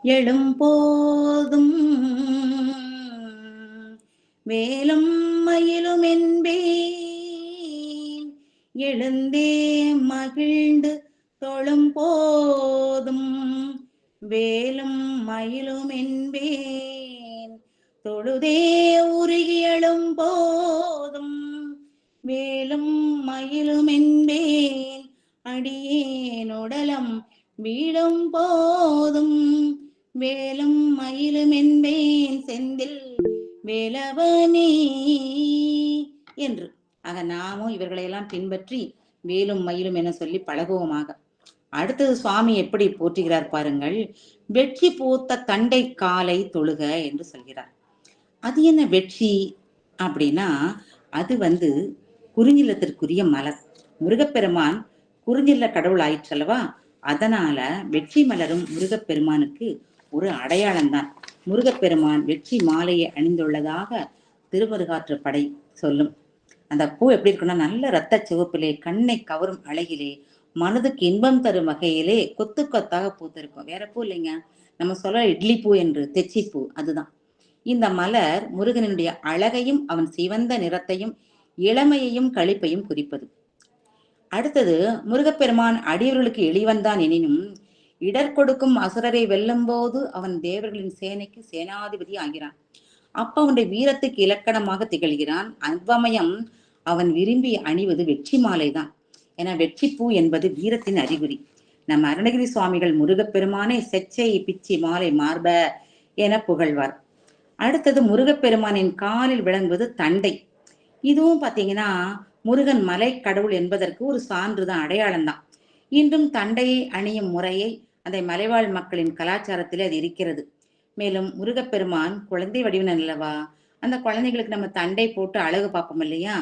எழும் போதும் வேலும் மயிலும் என்பேன், எழுந்தே மகிழ்ந்து தொழும் போதும் வேலும் மயிலும் என்பேன், தொழுதே உருகி எழும் போதும் வேலும் மயிலும் என்பேன், அடியேன் உடலம் வீழும் போதும் வேலும் மயிலும் என்பேன், செந்தில் வேலவனே என்று. ஆக நாமும் இவர்களையெல்லாம் பின்பற்றி வேலும் மயிலும் என சொல்லி பழகுவோமாக. அடுத்தது சுவாமி எப்படி போற்றுகிறார் பாருங்கள். வெற்றி பூத்த தண்டை காலை தொழுக என்று சொல்கிறார். அது என்ன வெற்றி அப்படின்னா, அது குறிஞ்சிலத்திற்குரிய மலர். முருகப்பெருமான் குறிஞ்சில கடவுள் ஆயிற்றல்லவா? அதனால வெற்றி மலரும் முருகப்பெருமானுக்கு ஒரு அடையாளம்தான். முருகப்பெருமான் வெற்றி மாலையை அணிந்துள்ளதாக திருமுருகாற்று படை சொல்லும். அந்த பூ எப்படி இருக்குன்னா, நல்ல இரத்த சிவப்பிலே கண்ணை கவரும் அழகிலே மனதுக்கு இன்பம் தரும் வகையிலே கொத்து கொத்தாக பூத்திருக்கும். வேற பூ இல்லைங்க, நம்ம சொல்ற இட்லி பூ என்று தெச்சி பூ, அதுதான். இந்த மலர் முருகனுடைய அழகையும் அவன் சிவந்த நிறத்தையும் இளமையையும் களிப்பையும் குறிப்பது. அடுத்தது, முருகப்பெருமான் அடியவர்களுக்கு எளிவந்தான் எனினும் இடர் கொடுக்கும் அசுரரை வெல்லும் போது அவன் தேவர்களின் சேனைக்கு சேனாதிபதி ஆகிறான். அப்ப அவனுடைய வீரத்துக்கு இலக்கணமாக திகழ்கிறான். அவ்வமயம் அவன் விரும்பி அணிவது வெற்றி மாலை தான். ஏன்னா வெற்றி பூ என்பது வீரத்தின் அறிகுறி. நம்ம அருணகிரி சுவாமிகள் முருகப்பெருமானை செச்சை பிச்சி மாலை மார்ப என புகழ்வார். அடுத்தது, முருகப்பெருமானின் காலில் விளங்குவது தண்டை. இதுவும் பாத்தீங்கன்னா முருகன் மலை கடவுள் என்பதற்கு ஒரு சான்றுதான், அடையாளம்தான். இன்றும் தண்டையை அணியும் முறையை அந்த மலைவாழ் மக்களின் கலாச்சாரத்திலே அது இருக்கிறது. மேலும் முருகப்பெருமான் குழந்தை வடிவினன் அல்லவா? அந்த குழந்தைகளுக்கு நம்ம தண்டை போட்டு அழகு பார்ப்போம் இல்லையா?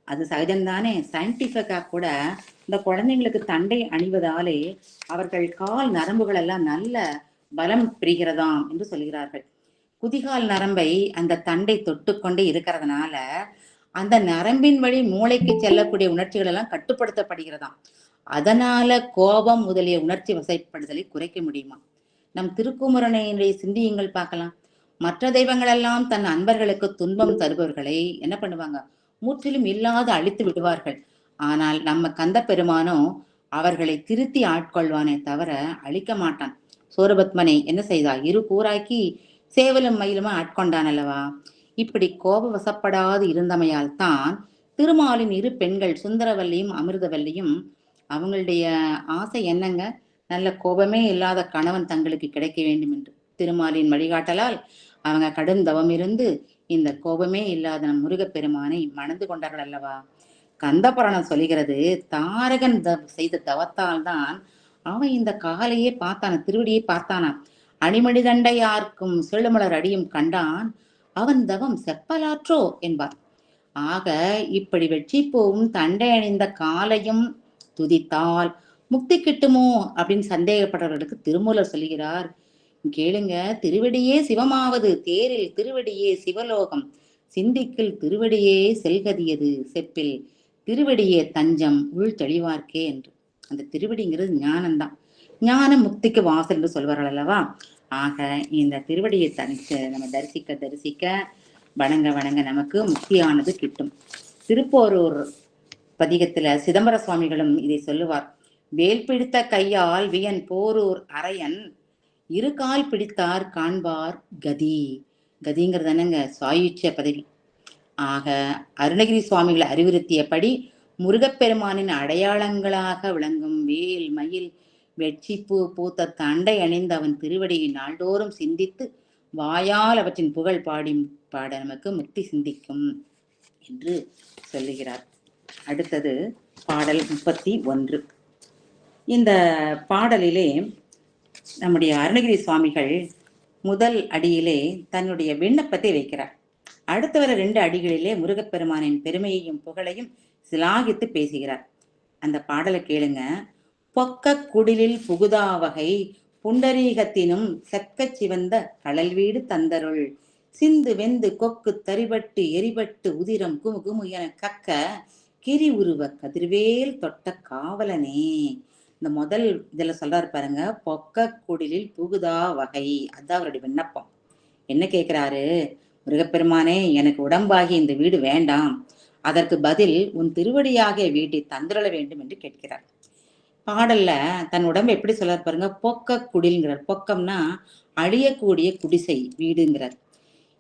அது சகஜம்தானே. சயின்டிஃபிக்கா கூட இந்த குழந்தைங்களுக்கு தண்டை அணிவதாலே அவர்கள் கால் நரம்புகள் எல்லாம் நல்ல பலம் பெறுகிறதாம் என்று சொல்கிறார்கள். குதிகால் நரம்பை அந்த தண்டை தொட்டுக்கொண்டே இருக்கிறதுனால அந்த நரம்பின் வழி மூளைக்கு செல்லக்கூடிய உணர்ச்சிகள் எல்லாம் கட்டுப்படுத்தப்படுகிறதாம். அதனால கோபம் முதலிய உணர்ச்சி வசைப்படுதலை குறைக்க முடியுமா? நம் திருக்குமரனை சிந்தியுங்கள் பார்க்கலாம். மற்ற தெய்வங்கள் எல்லாம் தன் அன்பர்களுக்கு துன்பம் தருபவர்களை என்ன பண்ணுவாங்க? முற்றிலும் இல்லாத அழித்து விடுவார்கள். ஆனால் நம்ம கந்த பெருமானோ அவர்களை திருத்தி ஆட்கொள்வானே தவிர அழிக்க மாட்டான். சூரபத்மனை என்ன செய்தா? இரு கூறாக்கி சேவலும் மயிலுமா ஆட்கொண்டான் அல்லவா? இப்படி கோப வசப்படாது இருந்தமையால் தான் திருமாலின் இரு பெண்கள் சுந்தரவல்லியும் அமிர்தவல்லியும் அவங்களுடைய ஆசை என்னங்க, நல்ல கோபமே இல்லாத கணவன் தங்களுக்கு கிடைக்க வேண்டும் என்று. திருமாலின் வழிகாட்டலால் அவங்க கடும் தவம் இருந்து இந்த கோபமே இல்லாத நம் முருகப்பெருமானை மணந்து கொண்டார்கள் அல்லவா. கந்தபுராணம் சொல்லுகிறது, தாரகன் செய்த தவத்தால் தான் அவன் இந்த காலையே பார்த்தான, திருவடியை பார்த்தானா. அணிமணி தண்டை யார்க்கும் செழுமலர் அடியும் கண்டான், அவன் தவம் செப்பலாற்றோ என்பார். ஆக இப்படி வெற்றி போவும் தண்டை அணிந்த காலையும் துதித்தால் முக்தி கிட்டுமோ அப்படின்னு சந்தேகப்படுறவர்களுக்கு திருமூலர் சொல்லுகிறார், கேளுங்க, திருவடியே சிவமாவது தேரில் திருவடியே சிவலோகம், சிந்திக்கில் திருவடியே செல்கதியது செப்பில் திருவடியே தஞ்சம் உள் தெளிவார்க்கே என்று. அந்த திருவடிங்கிறது ஞானம்தான், ஞான முக்திக்கு வாசல் என்று சொல்வார்கள் அல்லவா. ஆக இந்த திருவடியை தனித்து நம்ம தரிசிக்க வணங்க வணங்க நமக்கு முக்தியானது கிட்டும். திருப்போரூர் பதிகத்துல சிதம்பர சுவாமிகளும் இதை சொல்லுவார். வேல் பிடித்த கையால் வியன் போரூர் அரையன் இரு கால் பிடித்தார் காண்பார் கதி. கதிங்கிறது என்னங்க, சாயுச்சிய பதவி. ஆக அருணகிரி சுவாமிகள் அறிவுறுத்தியபடி முருகப்பெருமானின் அடையாளங்களாக விளங்கும் வேல் மயில் வெட்சிப்பூ பூத்த தண்டை அணிந்து அவன் திருவடியை நாள்தோறும் சிந்தித்து வாயால் அவற்றின் புகழ் பாட நமக்கு முக்தி சிந்திக்கும் என்று சொல்லுகிறார். அடுத்தது பாடல் 31. இந்த பாடலிலே நம்முடைய அருணகிரி சுவாமிகள் முதல் அடியிலே தன்னுடைய விண்ணப்பத்தை வைக்கிறார். அடுத்த வர 2 அடிகளிலே முருகப்பெருமானின் பெருமையையும் புகழையும் சிலாகித்து பேசுகிறார். அந்த பாடலை கேளுங்க. பொக்க குடிலில் புகுதா வகை புண்டரீகத்தினும் செக்க சிவந்த கடல் வீடு தந்தருள் சிந்து வெந்து கொக்கு தரிபட்டு எரிபட்டு உதிரம் குமு குமு என கக்க கிரி உருவ கதிர்வேல் தொட்ட காவலனே. இந்த முதல் இதுல சொல்றாரு பாருங்க, பொக்க குடிலில் புகுதா வகை. அதான் அவருடைய விண்ணப்பம். என்ன கேட்கிறாரு, முருகப்பெருமானே, எனக்கு உடம்பாகி இந்த வீடு வேண்டாம், அதற்கு பதில் உன் திருவடியாகிய வீட்டை தந்திரள வேண்டும் என்று கேட்கிறார். பாடல்ல தன் உடம்பு எப்படி சொல்றாரு பாருங்க, பொக்க குடில்ங்கிறார். பொக்கம்னா அழியக்கூடிய குடிசை வீடுங்கிறார்.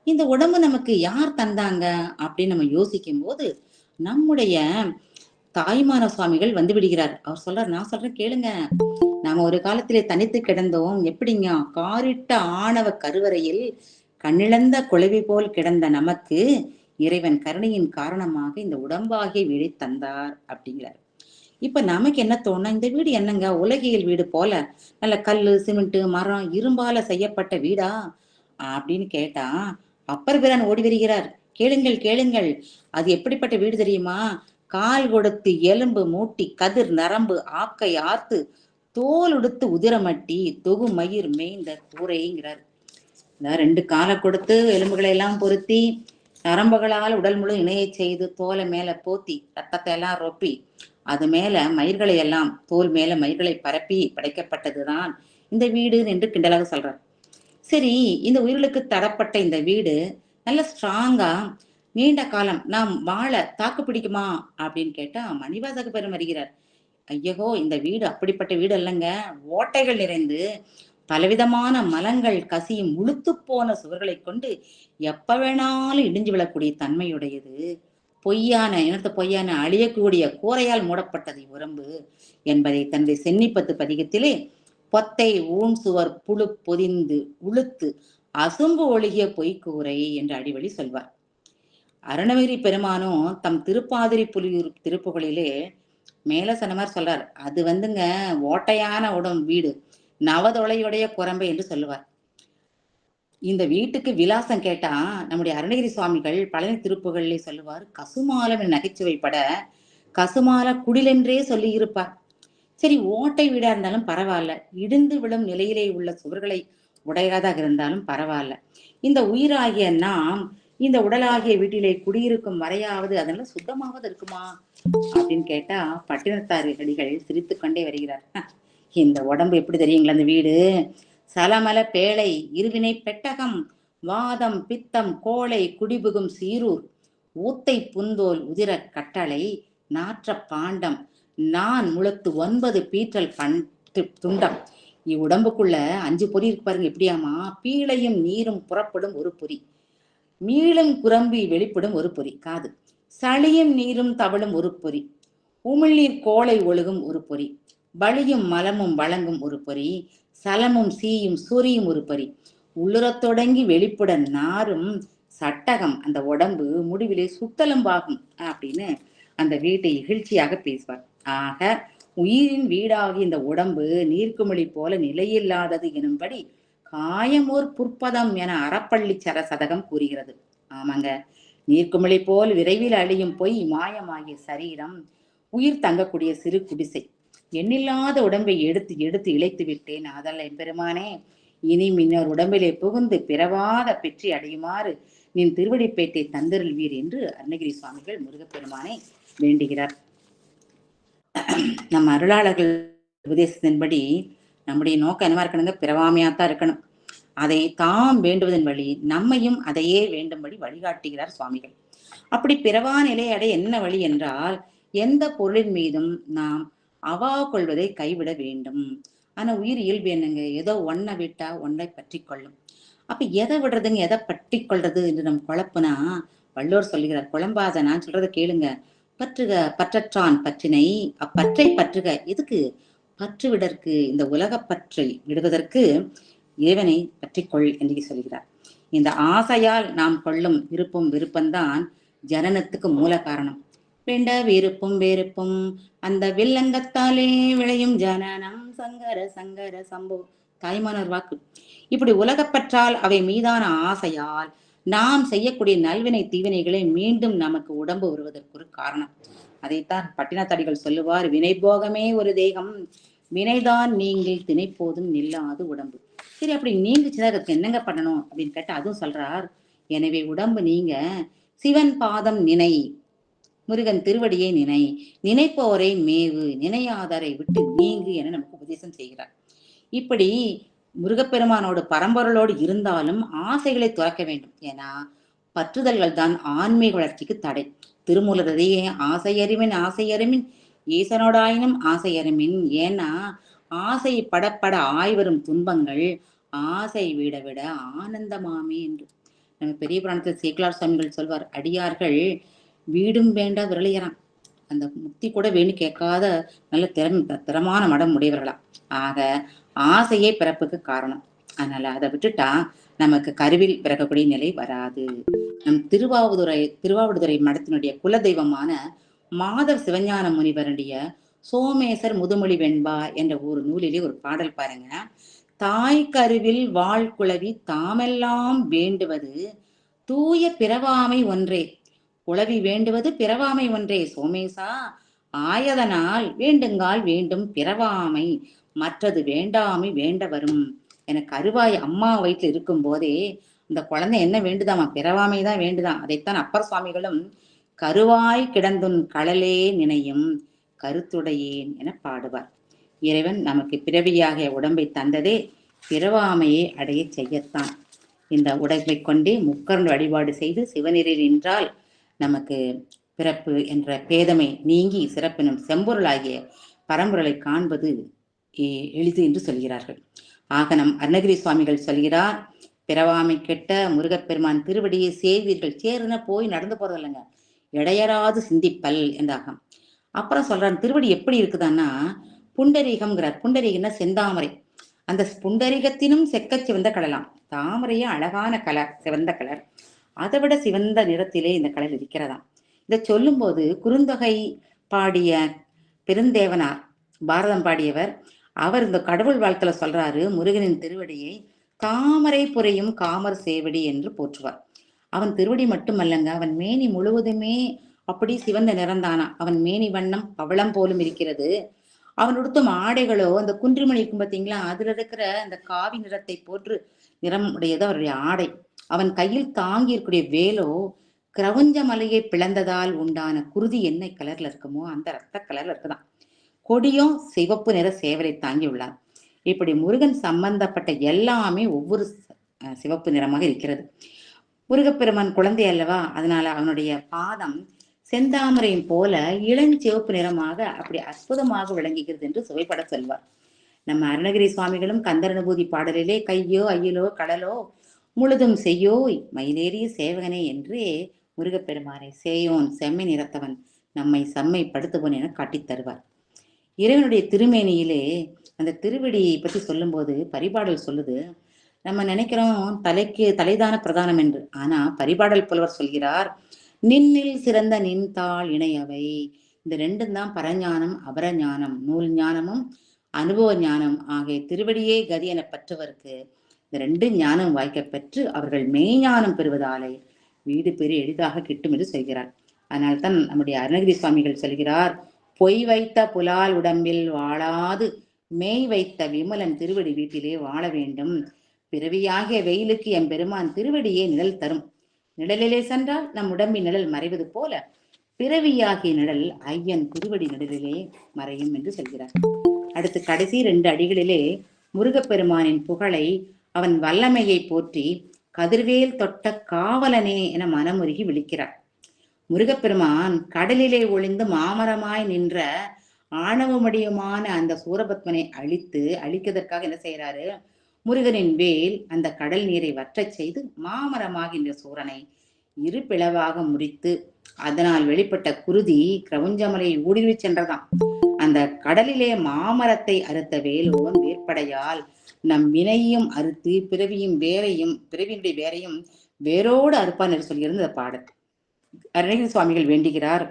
இந்த உடம்பு நமக்கு யார் தந்தாங்க அப்படின்னு நம்ம யோசிக்கும் போது நம்முடைய தாய்மான சுவாமிகள் வந்து விடுகிறார். அவர் சொல்றார், நான் சொல்றேன் கேளுங்க, நாம ஒரு காலத்திலே தனித்து கிடந்தோம். எப்படிங்க, காரிட்ட ஆணவ கருவறையில் கண்ணிழந்த குழவி போல் கிடந்த நமக்கு இறைவன் கருணையின் காரணமாக இந்த உடம்பாகிய வீடை தந்தார் அப்படிங்கிறார். இப்ப நமக்கு என்ன தோணும், இந்த வீடு என்னங்க உலகியல் வீடு போல நல்ல கல்லு சிமெண்ட் மரம் இரும்பால செய்யப்பட்ட வீடா அப்படின்னு கேட்டா அப்பர் பிரான் ஓடி வருகிறார். கேளுங்கள் கேளுங்கள், அது எப்படிப்பட்ட வீடு தெரியுமா, கால் கொடுத்து எலும்பு மூட்டி கதிர் நரம்பு ஆக்கை ஆர்த்து தோல் உடுத்து உதிரமட்டி தொகு மயிர் மேய்ந்த கூரைங்கிறார். 2 காலை கொடுத்து எலும்புகளை எல்லாம் பொருத்தி நரம்புகளால் உடல் முழு இணையை செய்து தோலை மேல போத்தி ரத்தத்தை எல்லாம் ரொப்பி அது மேல மயிர்களை எல்லாம் தோல் மேல மயிர்களை பரப்பி படைக்கப்பட்டதுதான் இந்த வீடு என்று கிண்டலாக சொல்றார். சரி, இந்த உயிர்களுக்கு தரப்பட்ட இந்த வீடு நல்ல ஸ்ட்ராங்கா நீண்ட காலம் நாம் வாழ தாக்கு பிடிக்குமா அப்படின்னு கேட்டா மணிவாசக பெரும் வருகிறார். ஐயகோ, இந்த வீடு அப்படிப்பட்ட வீடு அல்லங்க, ஓட்டைகள் நிறைந்து பலவிதமான மலங்கள் கசியும் உளுத்து போன சுவர்களை கொண்டு எப்ப வேணாலும் இடிஞ்சு விழக்கூடிய தன்மையுடையது. பொய்யான அழியக்கூடிய கூரையால் மூடப்பட்டது உடம்பு என்பதை தன்னுடைய சென்னிப்பத்து பதிகத்திலே பொத்தை ஊன் சுவர் புழு பொதிந்து உளுத்து அசும்பு ஒழுகிய பொய்க்கூரை என்று அடிவழி சொல்வார். அருணகிரி பெருமானும் தம் திருப்பாதிரி புலியூர் திருப்புகளிலே மேல சொன்ன மாதிரி சொல்றார், அது வந்துங்க ஓட்டையான வீடு நவதொலையுடைய குரம்பை என்று சொல்லுவார். இந்த வீட்டுக்கு விலாசம் கேட்டா நம்முடைய அருணகிரி சுவாமிகள் பழனி திருப்புகளிலே சொல்லுவார், கசுமாலம் நகைச்சுவைப்பட கசுமால குடிலென்றே சொல்லி இருப்பார். சரி, ஓட்டை வீடா இருந்தாலும் பரவாயில்ல, இடிந்து விழும் நிலையிலே உள்ள சுவர்களை உடையாதாக இருந்தாலும் பரவாயில்ல, இந்த உயிராகிய நாம் இந்த உடலாகிய வீட்டிலே குடியிருக்கும் வரையாவது அதனால சுத்தமாவது இருக்குமா அப்படின்னு கேட்டா பட்டினத்தார் அடிகள் சிரித்து கொண்டே வருகிறார். இந்த உடம்பு எப்படி தெரியுங்களா, அந்த வீடு சலமல பேழை இருவினை பெட்டகம் வாதம் பித்தம் கோளை குடிபுகும் சீரூர் ஊத்தை புந்தோல் உதிர கட்டளை நாற்ற பாண்டம் நான் முழத்து 9 பீற்றல் துண்டம். இவ்வுடம்புக்குள்ள 5 பொறி இருக்கு பாருங்க. எப்படியாமா, பீழையும் நீரும் புறப்படும் ஒரு பொறி, மீளும் குரம்பி வெளிப்படும் ஒரு பொறி காது, சளியும் நீரும் தவழும் ஒரு பொறி, உமிழ்நீர் கோளை ஒழுகும் ஒரு பொறி, வலியும் மலமும் வழங்கும் ஒரு பொறி, சலமும் சீயும் சூரியும் ஒரு பொறி, உள்ளுறத் தொடங்கி வெளிப்புட நாரும் சட்டகம் அந்த உடம்பு முடிவிலே சுத்தலும்பாகும் அப்படின்னு அந்த வீட்டை இகழ்ச்சியாக பேசுவார். ஆக உயிரின் வீடாகி இந்த உடம்பு நீர்க்குமிழி போல நிலையில்லாதது எனும்படி காயமோர் புற்பதம் என அறப்பள்ளி சர சதகம் கூறுகிறது. ஆமாங்க, நீர்க்குமிழி போல் விரைவில் அழியும் பொய் மாயமாகிய சரீரம் உயிர் தங்கக்கூடிய சிறு குடிசை. எண்ணில்லாத உடம்பை எடுத்து எடுத்து இழைத்து விட்டேன், அதல்ல எம்பெருமானே, இனி மின்னர் உடம்பிலே புகுந்து பிறவாத பெற்றி அடையுமாறு நின் திருவடிப்பேட்டை தந்தருள்வீர் என்று அருணகிரி சுவாமிகள் முருகப்பெருமானை வேண்டுகிறார். நம்ம அருளாளர்கள் உபதேசத்தின்படி நம்முடைய நோக்கம் என்னவா இருக்கணுங்க? பிறவாமையாத்தான் இருக்கணும். அதை தாம் வேண்டுவதன் வழி நம்மையும் அதையே வேண்டும்படி வழிகாட்டுகிறார் சுவாமிகள். அப்படி பிறவா நிலை அடைய என்ன வழி என்றால், எந்த பொருளின் மீதும் நாம் அவா கொள்வதை கைவிட வேண்டும். ஆனா உயிர் இயல்பு என்னங்க? ஏதோ ஒன்றை விட்டா ஒன்றை பற்றி கொள்ளும். அப்ப எதை விடுறதுங்க, எதை பற்றி கொள்றது என்று நம்ம குழப்புனா, வள்ளுவர் சொல்லுகிறார், குழம்பாத, நான் சொல்றதை கேளுங்க. பற்றுக பற்றற்றான் பற்றினை, அப்பற்றை பற்றுக. எதுக்கு? பற்று விடற்கு, இந்த உலக பற்றை விடுவதற்கு இறைவனை பற்றி கொள் என்று சொல்கிறார். இந்த ஆசையால் நாம் கொள்ளும் விருப்பம் விருப்பம்தான் ஜனனத்துக்கு மூல காரணம். வேண்ட விருப்பும் வெறுப்பும் அந்த வில்லங்கத்தாலே விளையும் ஜனனம் சங்கர சங்கர சம்போ, தாய்மானவர் வாக்கு. இப்படி உலகப்பற்றால் அவை மீதான ஆசையால் நாம் செய்யக்கூடிய நல்வினை தீவினைகளை மீண்டும் நமக்கு உடம்பு வருவதற்கு ஒரு காரணம். அதைத்தான் பட்டினத்தாடிகள் சொல்லுவார், வினை போகமே ஒரு தேகம், வினைதான் நீங்கள் திணை போதும் நில்லாது உடம்பு. சரி, அப்படி நீங்குச்சுன்னா அதுக்கு என்னங்க பண்ணணும் அப்படின்னு கேட்டா அதுவும் சொல்றார். எனவே உடம்பு நீங்க சிவன் பாதம் நினை, முருகன் திருவடியை நினை, நினைப்போரை மேவு, நினையாதாரை விட்டு நீங்கு என நமக்கு உபதேசம் செய்கிறார். இப்படி முருகப்பெருமானோடு பரம்பொருளோடு இருந்தாலும் ஆசைகளை துறக்க வேண்டும். ஏன்னா பற்றுதல்கள் தான் ஆன்மீக வளர்ச்சிக்கு தடை. திருமூலரையே ஆசையறிமின் ஆசையறிமின் ஈசனோடாயினும் ஆசையறிமின். ஏன்னா ஆசை படப்பட ஆய்வரும் துன்பங்கள் ஆசை விட விட ஆனந்தமாமே என்று நம்ம பெரிய புராணத்தில் சேக்கிழார் சுவாமிகள் சொல்வார், அடியார்கள் வீடும் வேண்டா விரலையறான், அந்த முக்தி கூட வேண்டி கேட்காத நல்ல திறமான மடம் உடையவர்களா. ஆக ஆசையே பிறப்புக்கு காரணம். அதனால அதை விட்டுட்டா நமக்கு கருவில் பிறக்கக்கூடிய நிலை வராது. நம் திருவாவடுதுறை மடத்தினுடைய குலதெய்வமான மாதவ் சிவஞான முனிவருடைய சோமேசர் முதுமொழி வெண்பா என்ற ஒரு நூலிலே ஒரு பாடல் பாருங்க. தாய் கருவில் வாழ்குழவி தாமெல்லாம் வேண்டுவது தூய பிறவாமை ஒன்றே, குழவி வேண்டுவது பிறவாமை ஒன்றே, சோமேசா ஆயதனால் வேண்டுங்கால் வேண்டும் பிறவாமை, மற்றது வேண்டாமை வேண்ட வரும். எனக்கு கருவாய் அம்மா வயிற்றுல இருக்கும் போதே இந்த குழந்தை என்ன வேண்டுதாமா? பிறவாமைதான் வேண்டுதான். அதைத்தான் அப்பர் சுவாமிகளும் கருவாய் கிடந்துன் கடலே நினையும் கருத்துடையேன் என பாடுவார். இறைவன் நமக்கு பிறவியாக உடம்பை தந்ததே பிறவாமையை அடைய செய்யத்தான். இந்த உடம்பை கொண்டே முக்கரன் வழிபாடு செய்து சிவநெறியில் நின்றால் நமக்கு பிறப்பு என்ற பேதமை நீங்கி சிறப்பினும் செம்பொருளாகிய பரம்பொருளை காண்பது எளிது என்று சொல்கிறார்கள். ஆக நம் அருணகிரி சுவாமிகள் சொல்கிறார், பிறவாமை கெட்ட முருகப்பெருமான் திருவடியை சேர்வீர்கள். சேருன போய் நடந்து போறது இல்லைங்க, இடையராது சிந்திப்பல் என்றாகும். அப்புறம் சொல்றான், திருவடி எப்படி இருக்குதான்னா புண்டரீகம்ங்கிறார். புண்டரீகம்னா செந்தாமரை. அந்த புண்டரீகத்தினும் செக்க சிவந்த கலலாம். தாமரையே அழகான கலர், சிவந்த கலர். அதை விட சிவந்த நிறத்திலே இந்த கலர் இருக்கிறதாம். இதை சொல்லும் போது குறுந்தொகை பாடிய பெருந்தேவனார், பாரதம் பாடியவர், அவர் இந்த கடவுள் வாழ்த்துல சொல்றாரு, முருகனின் திருவடியை தாமரை புரையும் காமர் சேவடி என்று போற்றுவார். அவன் திருவடி மட்டுமல்லங்க, அவன் மேனி முழுவதுமே அப்படி சிவந்த நிறந்தானா. அவன் மேனி வண்ணம் பவளம் போலும் இருக்கிறது. அவன் உடுத்தும் ஆடைகளோ அந்த குன்றிமணி இருக்கும் பார்த்தீங்களா, அதுல இருக்கிற அந்த காவி நிறத்தை போன்று நிறம் உடையது அவருடைய ஆடை. அவன் கையில் தாங்கி இருக்கக்கூடிய வேலோ கிரவுஞ்ச மலையை பிளந்ததால் உண்டான குருதி எண்ணெய் கலர்ல இருக்குமோ அந்த ரத்த கலர்ல இருக்குதான். கொடியும் சிவப்பு நிற சேவலை தாங்கி உள்ளார். இப்படி முருகன் சம்பந்தப்பட்ட எல்லாமே ஒவ்வொரு சிவப்பு நிறமாக இருக்கிறது. முருகப்பெருமான் குழந்தை அல்லவா, அதனால அவனுடைய பாதம் செந்தாமரையும் போல இளஞ்சிவப்பு நிறமாக அப்படி அற்புதமாக விளங்குகிறது என்று சுவைப்பட சொல்வார். நம்ம அருணகிரி சுவாமிகளும் கந்தரனுபூதி பாடலிலே கையோ ஐயிலோ கடலோ முழுதும் செய்யோய் மயிலேறிய சேவகனே என்று முருகப்பெருமானை சேயோன் செம்மை நிறத்தவன் நம்மை செம்மைப்படுத்துவன் என காட்டித் தருவார். இறைவனுடைய திருமேனியிலே அந்த திருவடியை பற்றி சொல்லும்போது பரிபாடல் சொல்லுது, நம்ம நினைக்கிறோம் தலைக்கு தலைதான பிரதானம் என்று. ஆனா பரிபாடல் புலவர் சொல்கிறார், நின்னில் சிறந்த நின்தாள் இணையவை. இந்த ரெண்டும் தான் பரஞானம் அபரஞானம், நூல் ஞானமும் அனுபவ ஞானம் ஆகிய திருவடியே கதி என பெற்றவருக்கு இந்த ரெண்டு ஞானம் வாய்க்க பெற்று அவர்கள் மெய்ஞானம் பெறுவதாலே வீடு பெரிய எளிதாக கிட்டும் என்று சொல்கிறார். அதனால்தான் நம்முடைய அருணகிரி சுவாமிகள் சொல்கிறார், பொய் வைத்த புலால் உடம்பில் வாழாது மெய் வைத்த விமலன் திருவடி வீட்டிலே வாழ வேண்டும். பிறவியாகிய வெயிலுக்கு எம் பெருமான் திருவடியே நிழல் தரும். நிழலிலே சென்றால் நம் உடம்பின் நிழல் மறைவது போல பிறவியாகிய நிழல் ஐயன் திருவடி நிழலிலே மறையும் என்று சொல்கிறார். அடுத்து கடைசி 2 அடிகளிலே முருகப்பெருமானின் புகழை, அவன் வல்லமையை போற்றி கதிர்வேல் தொட்ட காவலனே என மனமுருகி விழிக்கிறார். முருகப்பெருமான் கடலிலே ஒளிந்து மாமரமாய் நின்ற ஆணவமடியுமான அந்த சூரபத்மனை அழிக்கதற்காக என்ன செய்யறாரு, முருகனின் வேல் அந்த கடல் நீரை வற்றச் செய்து மாமரமாகின்ற சூரனை 2 பிளவாக முறித்து அதனால் வெளிப்பட்ட குருதி கிரவுஞ்சமலையை ஊடுருவி சென்றதாம். அந்த கடலிலே மாமரத்தை அறுத்த வேலோன் வேற்படையால் நம் வினையும் அறுத்து பிறவியினுடைய வேரையும் வேரோடு அறுப்பான் என்று சொல்கிறது இந்த பாடல். அருணகிரி சுவாமிகள் வேண்டுகிறார்,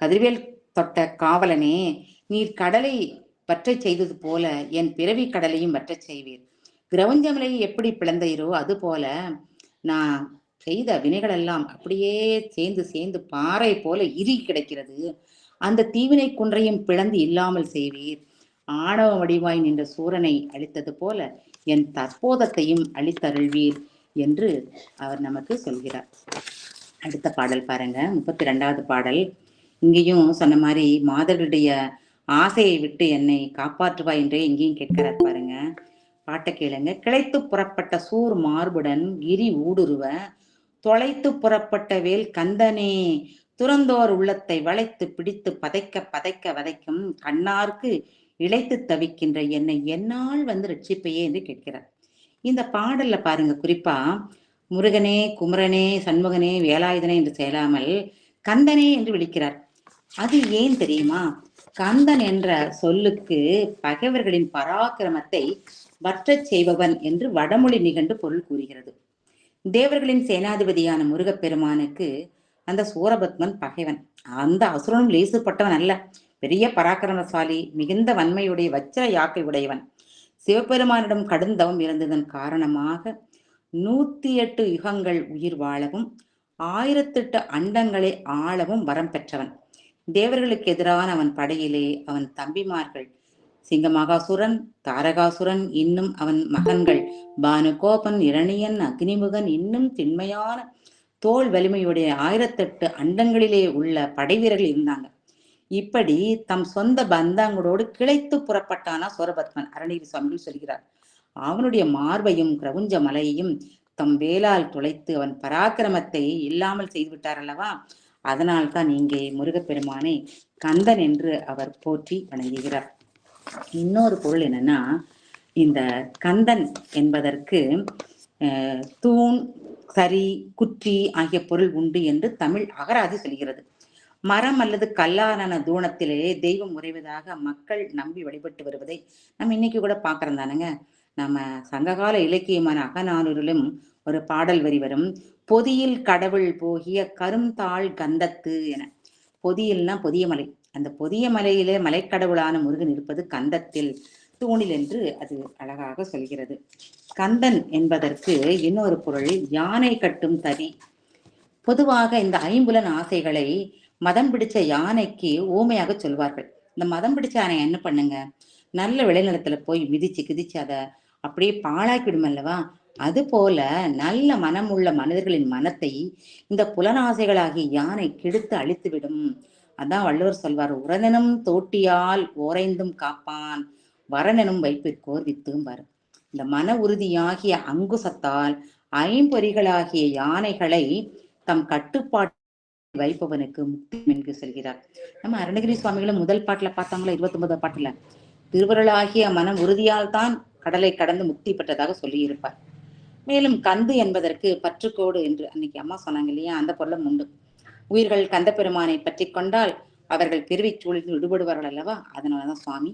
கதிர்வேல் தொட்ட காவலனே, நீர் கடலை வற்றச் செய்தது போல என் பிறவி கடலையும் வற்றச் செய்வீர். கிரவுஞ்சமலையை எப்படி பிளந்தீரோ அது போல நான் செய்த வினைகள் எல்லாம் அப்படியே சேர்ந்து பாறை போல இறுகி கிடக்கிறது. அந்த தீவினை குன்றையும் பிளந்து இல்லாமல் செய்வீர். ஆணவ வடிவாய் நின்ற சூரனை அழித்தது போல என் தற்போதத்தையும் அழித்தருள்வீர் என்று அவர் நமக்கு சொல்கிறார். அடுத்த பாடல் பாருங்க, 32வது பாடல். இங்கேயும் சொன்ன மாதிரி மாதர்களுடைய ஆசையை விட்டு என்னை காப்பாற்றுவாய் என்றே இங்கேயும் கேட்கிறார் பாருங்க. பாட்டை கேளுங்க. கிளைத்து புறப்பட்ட சூர் மார்புடன் கிரி ஊடுருவ தொலைத்து புறப்பட்ட வேல் கந்தனே, துறந்தோர் உள்ளத்தை வளைத்து பிடித்து பதைக்க வதைக்கும் கண்ணார்க்கு இழைத்து தவிக்கின்ற என்னை என்னால் வந்து ரட்சிப்பையே என்று கேட்கிறார். இந்த பாடல்ல பாருங்க, குறிப்பா முருகனே, குமரனே, சண்முகனே, வேலாயுதனே என்று செயலாமல் கந்தனே என்று விழிக்கிறார். அது ஏன் தெரியுமா? கந்தன் என்ற சொல்லுக்கு பகைவர்களின் பராக்கிரமத்தை வற்றச் செய்பவன் என்று வடமொழி நிகண்டு பொருள் கூறுகிறது. தேவர்களின் சேனாதிபதியான முருகப்பெருமானுக்கு அந்த சூரபத்மன் பகைவன். அந்த அசுரனும் லேசுப்பட்டவன் அல்ல, பெரிய பராக்கிரமசாலி, மிகுந்த வன்மையுடைய வச்சிர யாக்கை உடையவன். சிவபெருமானிடம் கடுந்தவம் இருந்ததன் காரணமாக 108 யுகங்கள் உயிர் வாழவும் 1008 அண்டங்களை ஆளவும் வரம் பெற்றவன். தேவர்களுக்கு எதிரான அவன் படையிலே அவன் தம்பிமார்கள் சிங்கமகாசுரன், தாரகாசுரன், இன்னும் அவன் மகன்கள் பானுகோபன், இரணியன், அக்னிமுகன், இன்னும் திண்மையான தோல் வலிமையுடைய 1008 அண்டங்களிலே உள்ள படை வீரர்கள் இருந்தாங்க. இப்படி தம் சொந்த பந்தாங்களோடு கிளைத்து புறப்பட்டானா சூரபத்மன். அருணகிரி சுவாமிகள் சொல்கிறார். அவனுடைய மார்பையும் கிரவுஞ்ச மலையையும் தம் வேலால் துளைத்து அவன் பராக்கிரமத்தை இல்லாமல் செய்து விட்டார் அல்லவா. அதனால்தான் இங்கே முருகப்பெருமானை கந்தன் என்று அவர் போற்றி வணங்குகிறார். இன்னொரு பொருள் என்னன்னா, இந்த கந்தன் என்பதற்கு தூண், சரி, குற்றி ஆகிய பொருள் உண்டு என்று தமிழ் அகராதி சொல்கிறது. மரம் அல்லது கல்லாலான தூணத்திலே தெய்வம் உறைவதாக மக்கள் நம்பி வழிபட்டு வருவதை நம்ம இன்னைக்கு கூட பாக்குறோம் தானுங்க. நம்ம சங்ககால இலக்கியமான அகநானூரிலும் ஒரு பாடல் வரி வரும், பொதியில் கடவுள் போகிய கரும்தாள் கந்தத்து என. பொதியில்னா பொதிய மலை, அந்த பொதிய மலையிலே மலைக்கடவுளான முருகன் இருப்பது கந்தத்தில் தூணில் என்று அது அழகாக சொல்கிறது. கந்தன் என்பதற்கு இன்னொரு பொருள் யானை கட்டும் தறி. பொதுவாக இந்த ஐம்புலன் ஆசைகளை மதம் பிடிச்ச யானைக்கு ஊமையாக சொல்வார்கள். இந்த மதம் பிடிச்ச யானை என்ன பண்ணுங்க, நல்ல விளைநிலத்துல போய் மிதிச்சு அதை அப்படியே பாழாக்கிடும் அல்லவா. அது போல நல்ல மனம் உள்ள மனிதர்களின் மனத்தை இந்த புலனாசைகளாகி யானை கெடுத்து அழித்துவிடும். அதான் வள்ளுவர் சொல்வார், உரனெனும் தோட்டியால் ஓரைந்தும் காப்பான், வரனெனும் வைப்பிற்கோர் வித்தும்பார். இந்த மன உறுதியாகிய அங்குசத்தால் ஐம்பொறிகளாகிய யானைகளை தம் கட்டுப்பாட்டு வைப்பவனுக்கு முக்தி என்று சொல்கிறார். நம்ம அருணகிரி சுவாமிகளும் முதல் பாட்டுல பார்த்தாங்களா, 29வது பாட்டுல திருவருளாகிய மனம் உறுதியால் தான் கடலை கடந்து முக்தி பெற்றதாக சொல்லி இருப்பார். மேலும் கந்து என்பதற்கு பற்றுக்கோடு என்று அன்னைக்கு அம்மா சொன்னாங்க இல்லையா, அந்த பொருளும் உண்டு. உயிர்கள் கந்த பெருமானை பற்றி கொண்டால் அவர்கள் பிறவி சூழலில் விடுபடுவார்கள் அல்லவா? அதனாலதான் சுவாமி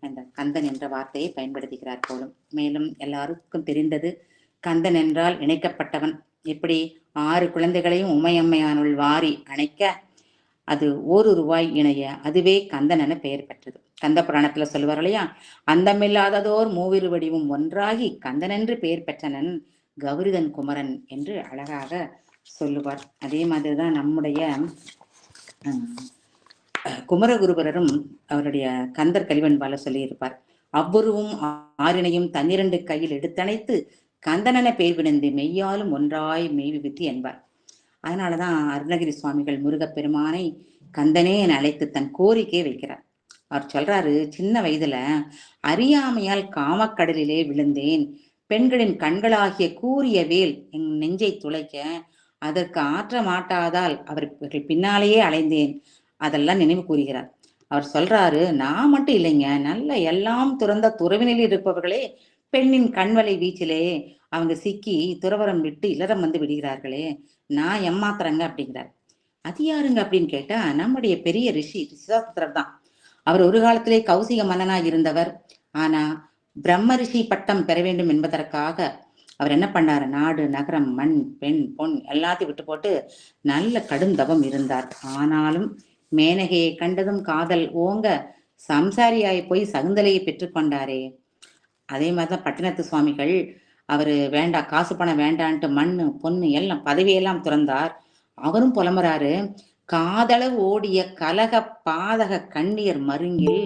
அந்த கந்தன் என்ற வார்த்தையை பயன்படுத்துகிறார் போலும். மேலும் எல்லாருக்கும் தெரிந்தது, கந்தன் என்றால் இணைக்கப்பட்டவன். எப்படி 6 குழந்தைகளையும் உமையம்மையானுள் வாரி அணைக்க அது ரூபாய் இணைய அதுவே கந்தன் என பெயர் பெற்றது. கந்த புராணத்துல சொல்லுவார் இல்லையா, அந்தமில்லாததோர் மூவிரு வடிவும் ஒன்றாகி கந்தனென்று பெயர் பெற்றனன் கௌரிதன் குமரன் என்று அழகாக சொல்லுவார். அதே மாதிரிதான் நம்முடைய குமரகுருபரரும் அவருடைய கந்தர் கலிவன்பால சொல்லியிருப்பார். அவ்வுருவும் ஆறினையும் தன்னிரண்டு கையில் எடுத்தணைத்து கந்தனென பெயர் விழுந்து மெய்யாலும் ஒன்றாய் மெய்வித்து என்பார். அதனாலதான் அருணகிரி சுவாமிகள் முருகப்பெருமானை கந்தனே என அழைத்து தன் கோரிக்கையை வைக்கிறார். அவர் சொல்றாரு, சின்ன வயதுல அறியாமையால் காமக்கடலிலே விழுந்தேன். பெண்களின் கண்களாகிய கூரிய வேல் என் நெஞ்சை துளைக்க அதற்கு ஆற்ற மாட்டாதால் அவர்கள் பின்னாலேயே அலைந்தேன். அதெல்லாம் நினைவு கூறுகிறார். அவர் சொல்றாரு, நான் மட்டும் இல்லைங்க, நல்ல எல்லாம் துறந்த துறவினில் இருப்பவர்களே பெண்ணின் கண்வலை வீச்சிலே அவங்க சிக்கி துறவரம் விட்டு இல்லறம் வந்து விடுகிறார்களே, நான் எம்மாத்திரங்க அப்படிங்கிறார். அது யாருங்க அப்படின்னு கேட்டா, நம்முடைய பெரிய ரிஷிசாஸ்திரர் தான். அவர் ஒரு காலத்திலே கௌசிக மன்னனாக இருந்தவர். ஆனா பிரம்ம ரிஷி பட்டம் பெற வேண்டும் என்பதற்காக அவர் என்ன பண்ணாரு, நாடு நகரம் மண் பெண் பொன் எல்லாத்தையும் விட்டு போட்டு நல்ல கடும் தவம் இருந்தார். ஆனாலும் மேனகையை கண்டதும் காதல் ஓங்க சம்சாரியாய் போய் சகுந்தலையை பெற்றுக்கொண்டாரே. அதே மாதிரிதான் பட்டினத்து சுவாமிகள், அவரு வேண்டாம், காசு பணம் வேண்டான்ட்டு மண்ணு பொண்ணு எல்லாம் பதவியெல்லாம் துறந்தார். அவரும் புலம்புறாரு, காதளவு ஓடிய கலக பாதக கண்ணீர் மருங்கில்